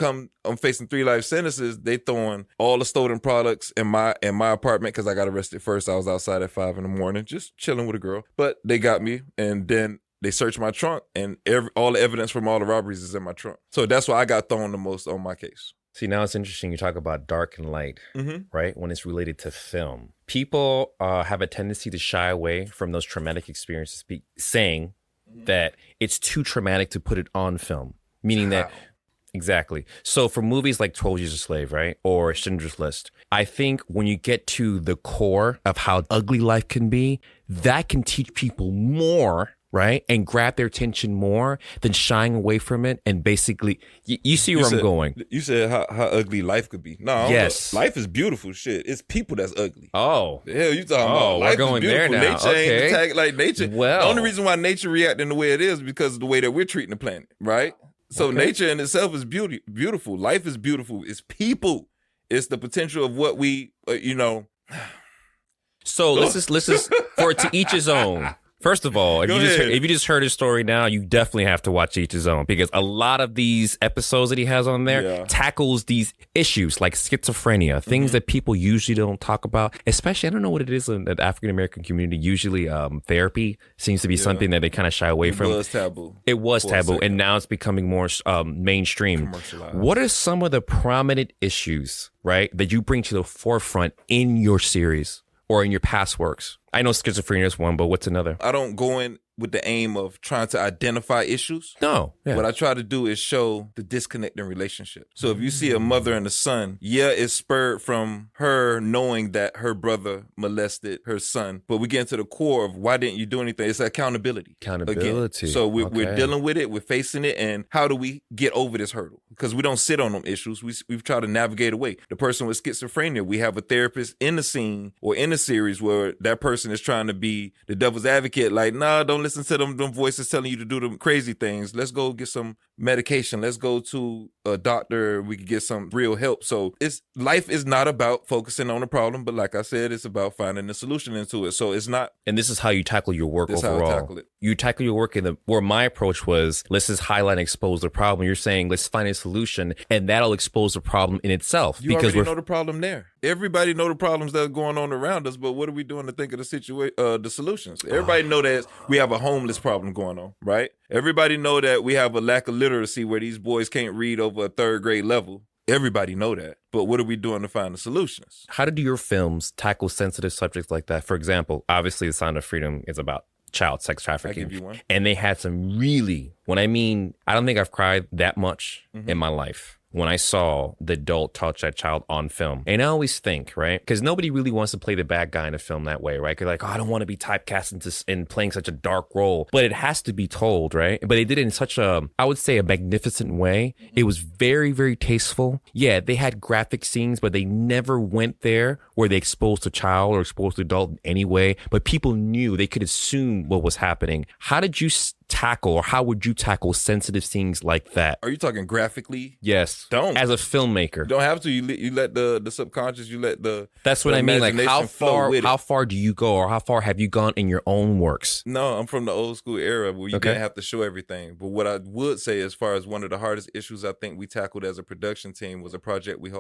I'm facing 3 life sentences. They throwing all the stolen products in my apartment because I got arrested first. I was outside at 5 a.m, just chilling with a girl. But they got me, and then they searched my trunk, and all the evidence from all the robberies is in my trunk. So that's why I got thrown the most on my case. See, now it's interesting. You talk about dark and light, right? When it's related to film. People have a tendency to shy away from those traumatic experiences, saying that it's too traumatic to put it on film. Meaning that, exactly. So for movies like 12 Years a Slave, right? Or Schindler's List, I think when you get to the core of how ugly life can be, that can teach people more, right? And grab their attention more than shying away from it. And basically, you see where I'm going. You said how ugly life could be. No, yes. Life is beautiful shit. It's people that's ugly. Oh. The hell you talking about? Life we're going is there beautiful. now. Nature ain't attacked like nature. Well. The only reason why nature reacting the way it is because of the way that we're treating the planet, right? So nature in itself is beautiful. Life is beautiful. It's people. It's the potential of what we, So let's just for to each his own. First of all, if Go you just heard his story now, you definitely have to watch Each His Own, because a lot of these episodes that he has on there tackles these issues like schizophrenia, things that people usually don't talk about. Especially, I don't know what it is in the African American community. Usually, therapy seems to be something that they kind of shy away from. It was taboo. It was taboo, and now it's becoming more mainstream. What are some of the prominent issues, right, that you bring to the forefront in your series or in your past works? I know schizophrenia is one, but what's another? I don't go in with the aim of trying to identify issues. No. Yeah. What I try to do is show the disconnect in relationships. So if you see a mother and a son, it's spurred from her knowing that her brother molested her son. But we get into the core of why didn't you do anything? It's accountability. Again. So we're dealing with it. We're facing it. And how do we get over this hurdle? Because we don't sit on them issues. We've tried to navigate away. The person with schizophrenia, we have a therapist in the scene or in the series where that person is trying to be the devil's advocate. Like, nah, don't listen to them voices telling you to do them crazy things. Let's go get some medication. Let's go to a doctor. We could get some real help. So life is not about focusing on the problem, but like I said, it's about finding a solution into it. So it's not. And this is how you tackle your work overall. How I tackle it. You tackle your work where my approach was, let's just highlight and expose the problem. You're saying, let's find a solution, and that'll expose the problem in itself. You already know the problem there. Everybody know the problems that are going on around us, but what are we doing to think of the solutions? Everybody know that we have a homeless problem going on, right? Everybody know that we have a lack of literacy where these boys can't read over a third grade level. Everybody know that. But what are we doing to find the solutions? How do your films tackle sensitive subjects like that? For example, obviously The Sound of Freedom is about child sex trafficking. I give you one. And they had some really, I don't think I've cried that much in my life when I saw the adult touch that child on film. And I always think, right, because nobody really wants to play the bad guy in a film that way, right? Because like, I don't want to be typecast in playing such a dark role, but it has to be told, right? But they did it in such I would say a magnificent way. It was very, very tasteful. Yeah, they had graphic scenes, but they never went there where they exposed a child or exposed the adult in any way. But people knew, they could assume what was happening. How did you tackle, or how would you tackle sensitive scenes like that? Are you talking graphically? Yes. Don't. As a filmmaker. You don't have to. You let the subconscious, you let the That's what I mean. Like how far do you go, or how far have you gone in your own works? No, I'm from the old school era where you didn't have to show everything. But what I would say, as far as one of the hardest issues I think we tackled as a production team, was a project we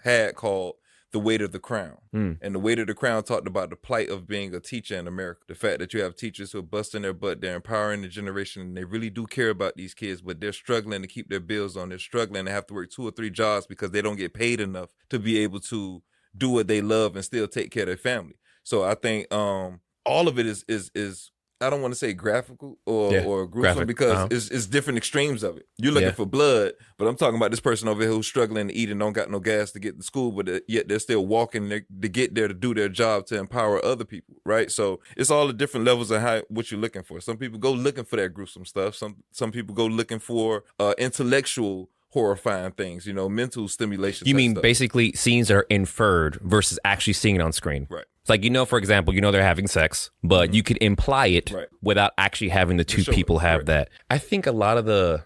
had called The Weight of the Crown. And The Weight of the Crown talked about the plight of being a teacher in America. The fact that you have teachers who are busting their butt, they're empowering the generation, and they really do care about these kids, but they're struggling to keep their bills on. They're struggling to have to work 2 or 3 jobs because they don't get paid enough to be able to do what they love and still take care of their family. So I think all of it is I don't want to say graphical or gruesome because it's different extremes of it. You're looking for blood, but I'm talking about this person over here who's struggling to eat and don't got no gas to get to school, but yet they're still walking to get there to do their job to empower other people, right? So it's all the different levels of what you're looking for. Some people go looking for that gruesome stuff. Some people go looking for intellectual horrifying things, mental stimulation. You mean stuff. Basically scenes that are inferred versus actually seeing it on screen. Right. It's like, for example, they're having sex, but you could imply it without actually having the two people have that. I think a lot of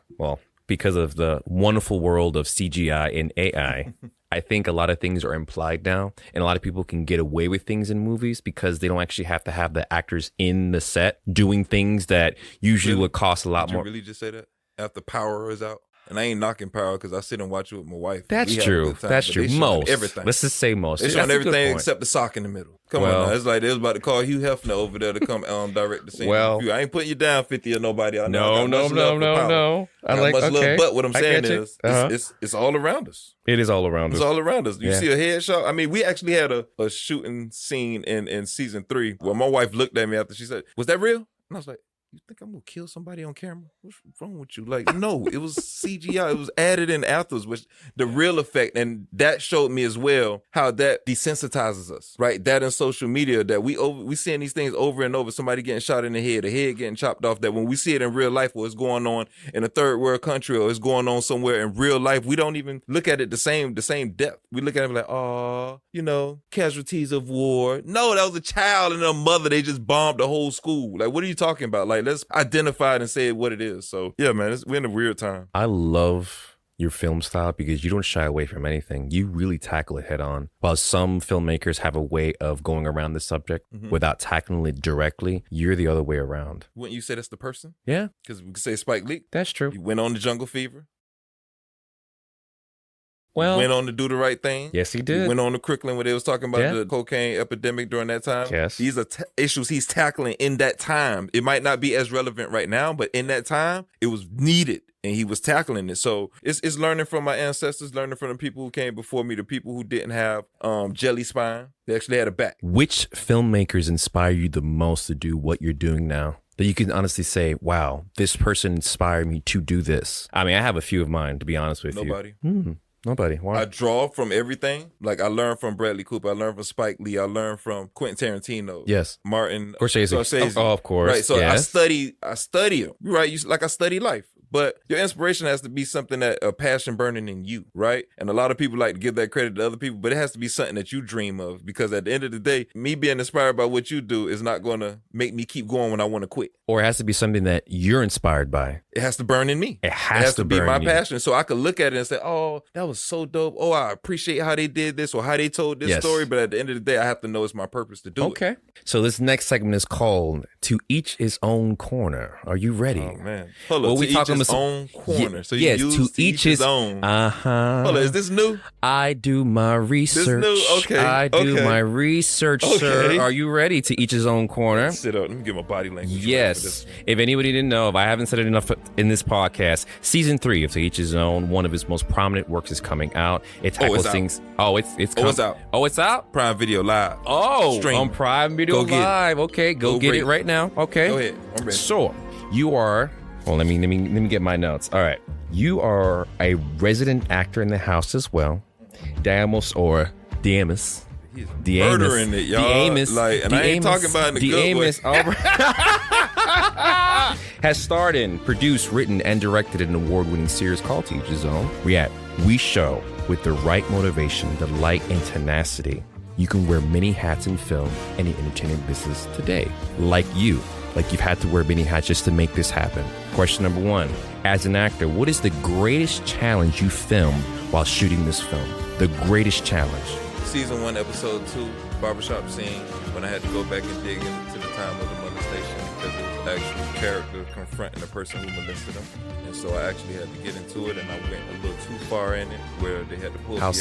because of the wonderful world of CGI and AI, I think a lot of things are implied now, and a lot of people can get away with things in movies because they don't actually have to have the actors in the set doing things that usually would cost a lot more. Did you really just say that? After Power is out? And I ain't knocking Power because I sit and watch it with my wife. That's true. That's true. Most. Everything. Let's just say most. They showing everything except the sock in the middle. Come on now. It's like they was about to call Hugh Hefner over there to come direct the scene. Well, I ain't putting you down 50 or nobody. I know. No. I like much love, but what I'm saying is it's all around us. It is all around us. It's all around us. You see a headshot? I mean, we actually had a shooting scene in season 3 where my wife looked at me after she said, "Was that real?" And I was like, "You think I'm gonna kill somebody on camera? What's wrong with you?" Like, no, it was CGI. It was added in afterwards, which the real effect, and that showed me as well how that desensitizes us, right? That in social media, that we seeing these things over and over. Somebody getting shot in the head, a head getting chopped off. That when we see it in real life, or it's going on in a third world country, or it's going on somewhere in real life, we don't even look at it the same depth. We look at it like, oh, casualties of war. No, that was a child and a mother. They just bombed the whole school. Like, what are you talking about? Like, let's identify it and say what it is. So, yeah, man, we're in a weird time. I love your film style because you don't shy away from anything. You really tackle it head on. While some filmmakers have a way of going around the subject without tackling it directly, you're the other way around. Wouldn't you say that's the person? Yeah. Because we could say Spike Lee. That's true. He went on the Jungle Fever. Well, went on to do the right thing. Yes, he did. He went on to Crooklyn where they was talking about the cocaine epidemic during that time. Yes. These are issues he's tackling in that time. It might not be as relevant right now, but in that time, it was needed. And he was tackling it. So it's learning from my ancestors, learning from the people who came before me, the people who didn't have jelly spine. They actually had a back. Which filmmakers inspire you the most to do what you're doing now? That you can honestly say, wow, this person inspired me to do this. I mean, I have a few of mine, to be honest with Nobody. you. Nobody. Why? I draw from everything. Like I learned from Bradley Cooper. I learned from Spike Lee. I learned from Quentin Tarantino. Yes. Martin Scorsese. Oh, of course. Right. So yes. I study them. Right. Like I study life. But your inspiration has to be something that a passion burning in you, right? And a lot of people like to give that credit to other people, but it has to be something that you dream of because at the end of the day, me being inspired by what you do is not going to make me keep going when I want to quit. Or it has to be something that you're inspired by. It has to burn in me. It has to be burn my in you. passion. So I could look at it and say, oh, that was so dope. Oh, I appreciate how they did this or how they told this story. But at the end of the day, I have to know it's my purpose to do it. Okay. So this next segment is called To Each His Own Corner. Are you ready? Oh, man. Hold on. To each his own corner. So you use to each his own. Uh-huh. Hold on. Is this new? I do my research. This new? Okay. I do my research, sir. Are you ready? To each his own corner. Sit up. Let me get my body language. Yes. If anybody didn't know, if I haven't said it enough in this podcast, season 3 of To Each His Own, one of his most prominent works is coming out. It tackles things. Oh, it's out. Oh, it's out? Prime Video Live. Oh, Stream. on Prime Video Live. Okay, go get it right now. Okay. Go ahead. I'm ready. So, you are. Well, let me get my notes. All right. You are a resident actor in the house as well. Diamos. He's murdering it, y'all. And I ain't talking about it in a good way. Has starred in, produced, written, and directed an award-winning series called To Each His Own. We show with the right motivation, delight, and tenacity. You can wear many hats in film and the entertainment business today. Like you've had to wear many hats just to make this happen. Question number 1. As an actor, what is the greatest challenge you filmed while shooting this film? The greatest challenge. Season 1, episode 2, barbershop scene, when I had to go back and dig into the time of the molestation because it was actually character confronting the person who molested him. And so I actually had to get into it, and I went a little too far in it where they had to pull me out.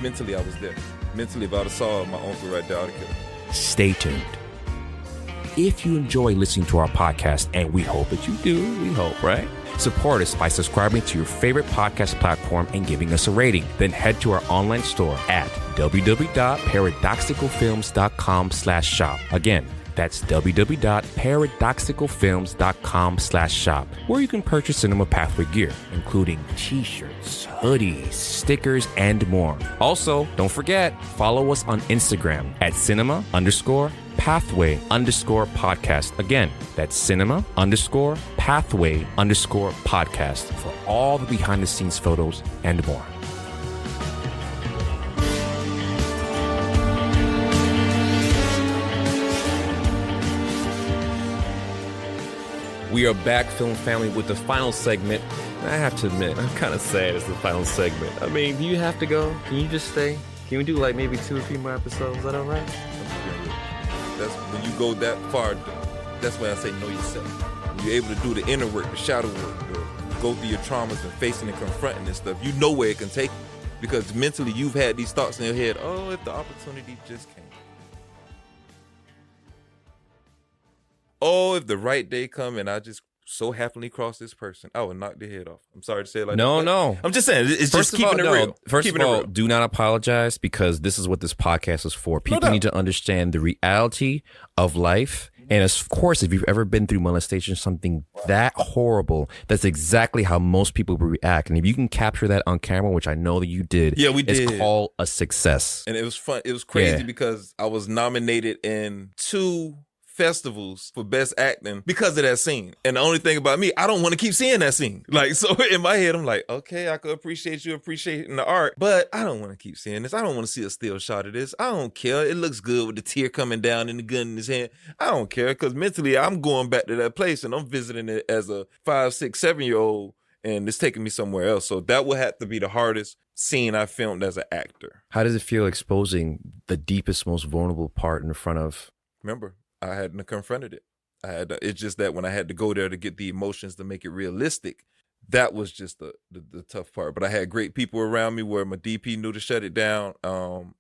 Mentally, I was there. Mentally, if I'd have saw my uncle right there, I'd have killed him. Stay tuned. If you enjoy listening to our podcast, and we hope that you do, right? Support us by subscribing to your favorite podcast platform and giving us a rating. Then head to our online store at www.paradoxicalfilms.com/shop. Again, that's www.paradoxicalfilms.com/shop, where you can purchase Cinema Pathway gear, including t-shirts, hoodies, stickers, and more. Also, don't forget, follow us on Instagram at cinema_pathway_podcast. Again, that's cinema_pathway_podcast for all the behind the scenes photos and more. We are back, film family, with the final segment. I have to admit, I'm kind of sad it's the final segment. I mean, do you have to go? Can you just stay? Can we do like maybe 2 or 3 more episodes? Is that all right? That's when you go that far. That's when I say know yourself. When you're able to do the inner work, the shadow work, go through your traumas and facing and confronting and stuff. You know where it can take you because mentally you've had these thoughts in your head. Oh, if the opportunity just came. Oh, if the right day come and I just so happily cross this person, I would knock their head off. I'm sorry to say it like that. No. I'm just saying, it's just keeping it real. First of all, do not apologize because this is what this podcast is for. People need to understand the reality of life. And of course, if you've ever been through molestation, something that horrible, that's exactly how most people will react. And if you can capture that on camera, which I know that you did, we did. It's called a success. And it was fun. It was crazy because I was nominated in 2 festivals for best acting because of that scene. And the only thing about me, I don't want to keep seeing that scene. Like, so in my head, I'm like, okay, I could appreciate you appreciating the art, but I don't want to keep seeing this. I don't want to see a still shot of this. I don't care. It looks good with the tear coming down and the gun in his hand. I don't care because mentally I'm going back to that place and I'm visiting it as a 5, 6, 7-year-old. and it's taking me somewhere else. So that would have to be the hardest scene I filmed as an actor. How does it feel exposing the deepest, most vulnerable part in front of? Remember, I hadn't confronted it. It's just that when I had to go there to get the emotions to make it realistic, that was just the tough part. But I had great people around me where my DP knew to shut it down.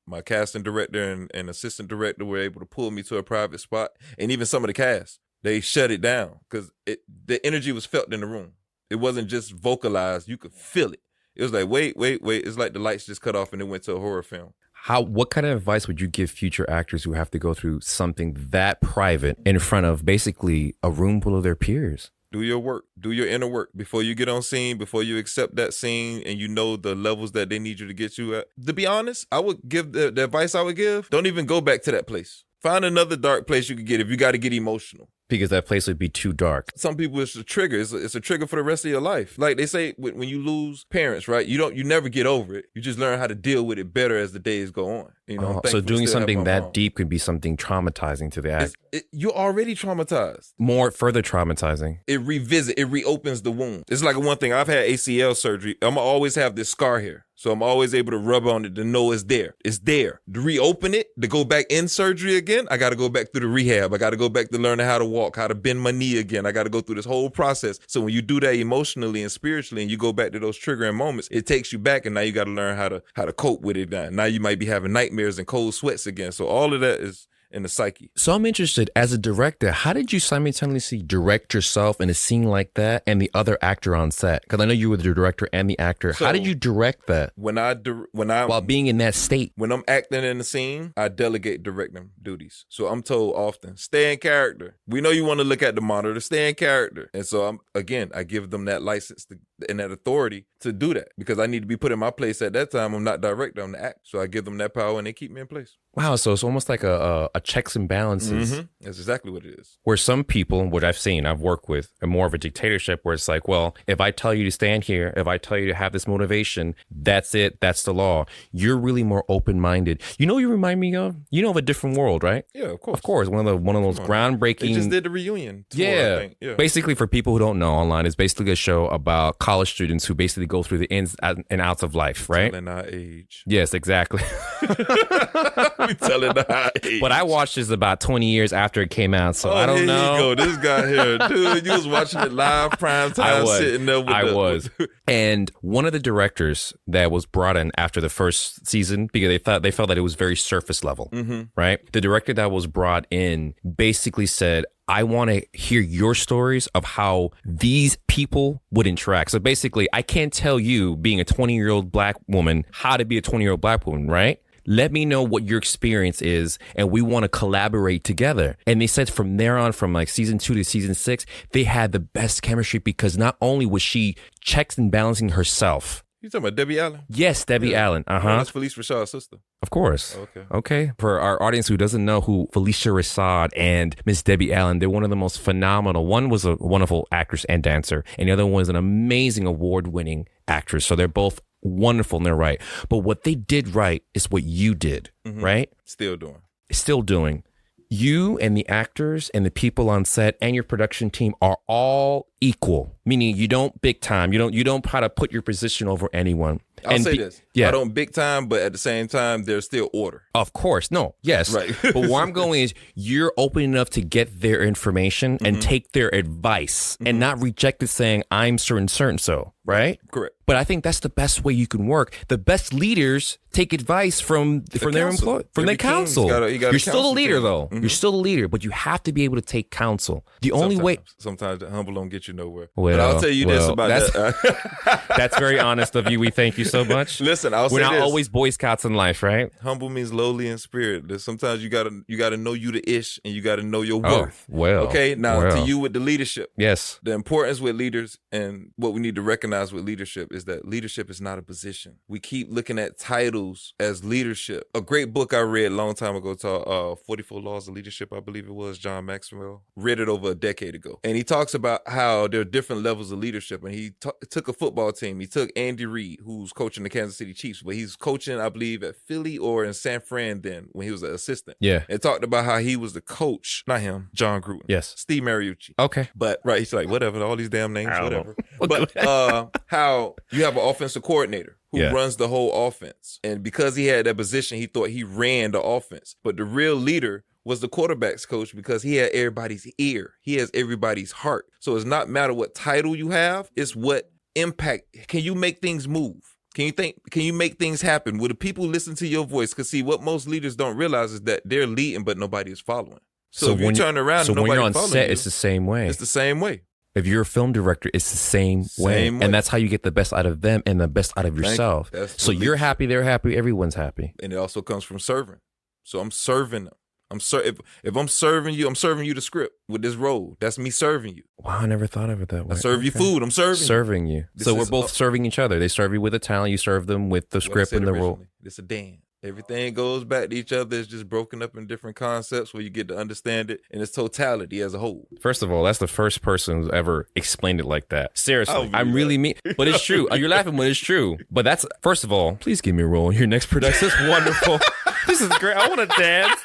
My casting director and assistant director were able to pull me to a private spot. And even some of the cast, they shut it down because the energy was felt in the room. It wasn't just vocalized. You could feel it. It was like, wait. It's like the lights just cut off and it went to a horror film. What kind of advice would you give future actors who have to go through something that private in front of basically a room full of their peers? Do your work. Do your inner work before you get on scene, before you accept that scene and you know the levels that they need you to get you at. To be honest, I would give the advice I would give, don't even go back to that place. Find another dark place you could get if you got to get emotional. Because that place would be too dark. Some people, it's a trigger. It's a trigger for the rest of your life. Like they say, when you lose parents, right? You never get over it. You just learn how to deal with it better as the days go on. You know. So doing something that deep could be something traumatizing to the actor. You're already traumatized. Further traumatizing. It reopens the wound. It's like one thing. I've had ACL surgery. I'm gonna always have this scar here. So I'm always able to rub on it to know it's there. It's there. To reopen it, to go back in surgery again, I got to go back through the rehab. I got to go back to learning how to walk, how to bend my knee again. I got to go through this whole process. So when you do that emotionally and spiritually and you go back to those triggering moments, it takes you back and now you got to learn how to cope with it. Now you might be having nightmares and cold sweats again. So all of that is in the psyche. So I'm interested, as a director, how did you simultaneously direct yourself in a scene like that and the other actor on set? Because I know you were the director and the actor. So how did you direct that? While being in that state? When I'm acting in the scene, I delegate directing duties. So I'm told often, stay in character. We know you want to look at the monitor, stay in character. And so I give them that license and that authority to do that because I need to be put in my place at that time. I'm not director, I'm the actor. So I give them that power and they keep me in place. Wow, so it's almost like a checks and balances. Mm-hmm. That's exactly what it is. Where some people, what I've worked with, are more of a dictatorship where it's like, well, if I tell you to stand here, if I tell you to have this motivation, that's it, that's the law. You're really more open-minded. You know what you remind me of? You know of A Different World, right? Yeah, of course. Of course, one of those groundbreaking... They just did the reunion tour, yeah. I think. Yeah. Basically, for people who don't know, online is basically a show about college students who basically go through the ins and outs of life, right? Telling our age. Yes, exactly. We telling our age. But I watched this about 20 years after it came out, so I don't know. Here you go. This guy here. Dude, you was watching it live, prime time, sitting there with I was. And one of the directors that was brought in after the first season, because they felt that it was very surface level, right? The director that was brought in basically said, I want to hear your stories of how these people would interact. So basically, I can't tell you, being a 20-year-old black woman, how to be a 20-year-old black woman, right? Let me know what your experience is, and we want to collaborate together. And they said from there on, from like season 2 to season 6, they had the best chemistry because not only was she checks and balancing herself. You talking about Debbie Allen? Yes, Debbie Allen. That's Felice Rashad's sister. Of course. Okay. For our audience who doesn't know who Felicia Rashad and Miss Debbie Allen, they're one of the most phenomenal. One was a wonderful actress and dancer, and the other one is an amazing award-winning actress. So they're both wonderful in their right. But what they did right is what you did, right? Still doing. You and the actors and the people on set and your production team are all equal, meaning you don't big time. You don't try to put your position over anyone. I'll say this. Yeah. I don't big time, but at the same time, there's still order. Of course. No. Yes. Right. But where I'm going is you're open enough to get their information and take their advice and not reject it saying, I'm certain so, right? Correct. But I think that's the best way you can work. The best leaders take advice from their employees, from their council. You're still a leader, though. You're still a leader, but you have to be able to take counsel. Sometimes the humble don't get you nowhere. Well, but I'll tell you this about that. That's very honest of you. We thank you so much. Listen, we're not always Boy Scouts in life, right? Humble means lowly in spirit. Sometimes you gotta know you the ish, and you gotta know your worth. Okay. Now to you with the leadership. Yes. The importance with leaders and what we need to recognize with leadership is that leadership is not a position. We keep looking at titles as leadership. A great book I read a long time ago called 44 Laws of Leadership, I believe it was, John Maxwell. Read it over a decade ago. And he talks about how how there are different levels of leadership. And he took a football team. He took Andy Reid, who's coaching the Kansas City Chiefs, but he's coaching, I believe, at Philly or in San Fran then when he was an assistant. Yeah. And talked about how he was the coach, not him, John Gruden. Yes. Steve Mariucci. Okay. But, right, he's like, whatever, all these damn names, whatever. Know. But how you have an offensive coordinator who runs the whole offense. And because he had that position, he thought he ran the offense. But the real leader was the quarterback's coach because he had everybody's ear. He has everybody's heart. So it's not matter what title you have, it's what impact. Can you make things move? Can you make things happen? Will the people listen to your voice? Because see, what most leaders don't realize is that they're leading, but nobody is following. So if you turn around and when you're on following set, you, it's the same way. It's the same way. If you're a film director, it's the same way. And that's how you get the best out of them and the best out of yourself. So you're happy, they're happy, everyone's happy. And it also comes from serving. So I'm serving them. If I'm serving you the script with this role. That's me serving you. Wow, I never thought of it that way. I serve you food. I'm serving you. So we're both serving each other. They serve you with the talent. You serve them with the script and the role. It's a dance. Everything goes back to each other. It's just broken up in different concepts where you get to understand it in its totality as a whole. First of all, that's the first person who's ever explained it like that. Seriously, I'm really mean, but it's true. You're laughing, but it's true. But that's, first of all, please give me a role in your next production. That's wonderful. This is great. I want to dance.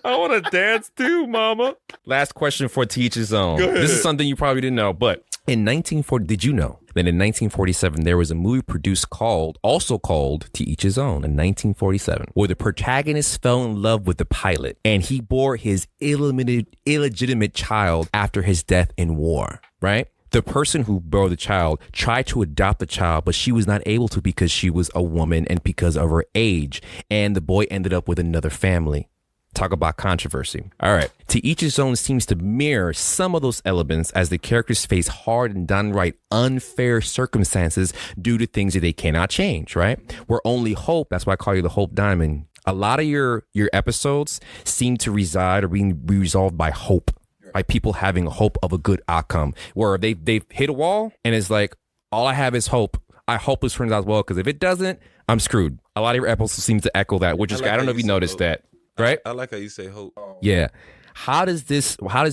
I want to dance too, mama. Last question for To Each His Own. This is something you probably didn't know, but in 1940, did you know that in 1947 there was a movie produced also called To Each His Own in 1947, where the protagonist fell in love with the pilot and he bore his illegitimate child after his death in war, right? The person who bore the child tried to adopt the child, but she was not able to because she was a woman and because of her age, and the boy ended up with another family. Talk about controversy. All right. To Each His Own seems to mirror some of those elements as the characters face hard and downright unfair circumstances due to things that they cannot change, right? Where only hope, that's why I call you the Hope Diamond. A lot of your episodes seem to reside or be resolved by hope, by people having hope of a good outcome, where they've hit a wall and it's like, all I have is hope. I hope this turns out well, because if it doesn't, I'm screwed. A lot of your episodes seem to echo that, which is, I don't know if you noticed that. Right? I like how you say hope. Yeah. How does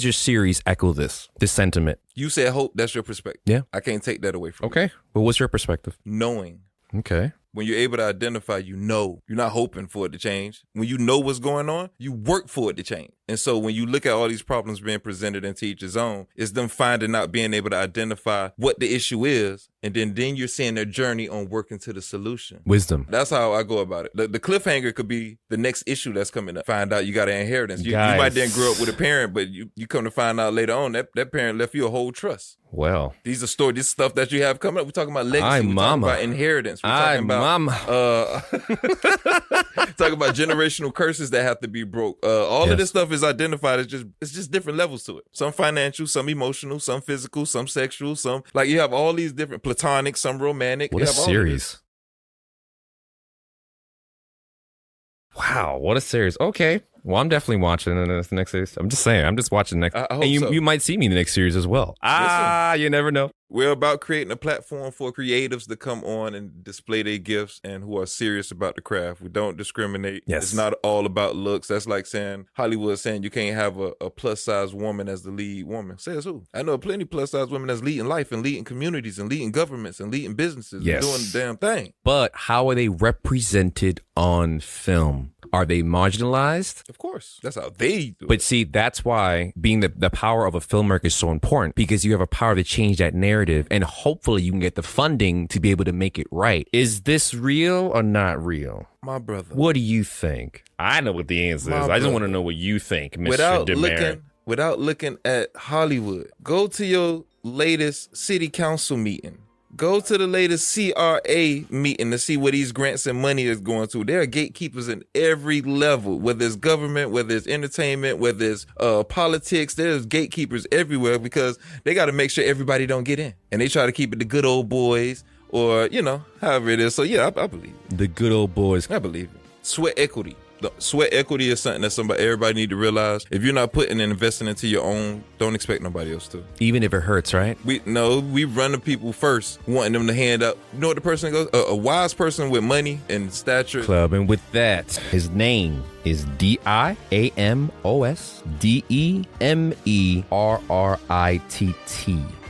your series echo this sentiment? You said hope, that's your perspective. Yeah. I can't take that away from you. Okay. But what's your perspective? Knowing. Okay. When you're able to identify, you know, you're not hoping for it to change. When you know what's going on, you work for it to change. And so when you look at all these problems being presented in To Each His Own, it's them finding out, being able to identify what the issue is. And then you're seeing their journey on working to the solution. Wisdom. That's how I go about it. The cliffhanger could be the next issue that's coming up. Find out you got an inheritance. You might then grow up with a parent, but you come to find out later on that parent left you a whole trust. Well, these are stories, this stuff that you have coming up. We're talking about legacy. We're talking about inheritance. We're talking about talking about generational curses that have to be broke. All of this stuff is identified as just different levels to it. Some financial, some emotional, some physical, some sexual, some like you have all these different platonic, some romantic. What a series! Wow, what a series! Okay. Well, I'm definitely watching the next series. I'm just saying. I'm just watching the next. And you might see me in the next series as well. Listen, you never know. We're about creating a platform for creatives to come on and display their gifts and who are serious about the craft. We don't discriminate. Yes. It's not all about looks. That's like saying, Hollywood saying you can't have a plus-size woman as the lead woman. Says who? I know plenty plus-size women that's leading life and leading communities and leading governments and leading businesses and doing the damn thing. But how are they represented on film? Are they marginalized? Of course. That's how they do it. But see, that's why being the power of a filmmaker is so important, because you have a power to change that narrative, and hopefully you can get the funding to be able to make it right. Is this real or not real? My brother. What do you think? I know what the answer is. I just want to know what you think, Mr. Demerritt. Without looking at Hollywood, go to your latest city council meeting. Go to the latest CRA meeting to see where these grants and money is going to. There are gatekeepers in every level, whether it's government, whether it's entertainment, whether it's politics. There's gatekeepers everywhere because they got to make sure everybody don't get in. And they try to keep it the good old boys or, however it is. So, yeah, I believe it. The good old boys. I believe it. Sweat equity. Sweat equity is something that everybody need to realize. If you're not putting and investing into your own, don't expect nobody else to. Even if it hurts, right? We run to people first, wanting them to hand up. You know what the person goes? A wise person with money and stature. Club. And with that, his name is Diamos Demerritt.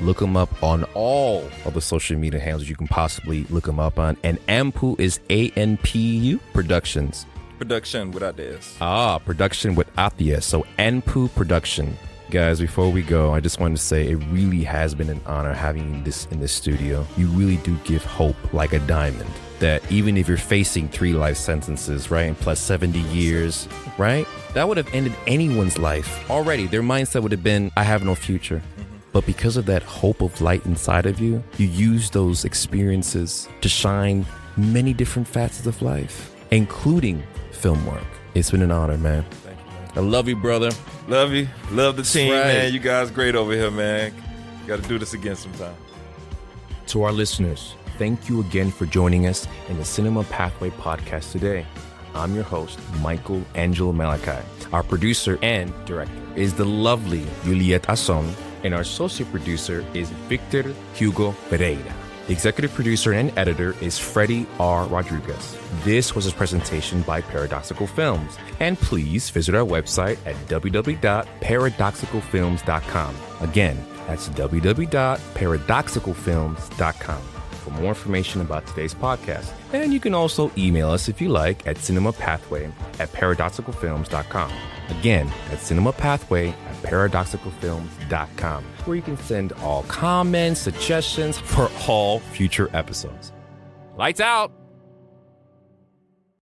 Look him up on all of the social media handles you can possibly look him up on. And Ampu is ANPU Productions. Production without the S. Production without the S. So Ampu Production. Guys, before we go, I just wanted to say it really has been an honor having you in this studio. You really do give hope like a diamond. That even if you're facing 3 life sentences, right, and plus 70 years, right, that would have ended anyone's life already. Their mindset would have been, I have no future. But because of that hope of light inside of you, you use those experiences to shine many different facets of life, including film work. It's been an honor, man. Thank you, man. I love you, brother. Love you. Love the team, right. man. You guys great over here, man. Got to do this again sometime. To our listeners, thank you again for joining us in the Cinema Pathway podcast today. I'm your host, Michael Angelo Malachi. Our producer and director is the lovely Juliet Asson, and our associate producer is Victor Hugo Pereira. The executive producer and editor is Freddie R. Rodriguez. This was a presentation by Paradoxical Films, and please visit our website at www.paradoxicalfilms.com. Again, that's www.paradoxicalfilms.com. For more information about today's podcast. And you can also email us if you like at cinemapathway@paradoxicalfilms.com. Again, that's cinemapathway@paradoxicalfilms.com, where you can send all comments, suggestions for all future episodes. Lights out!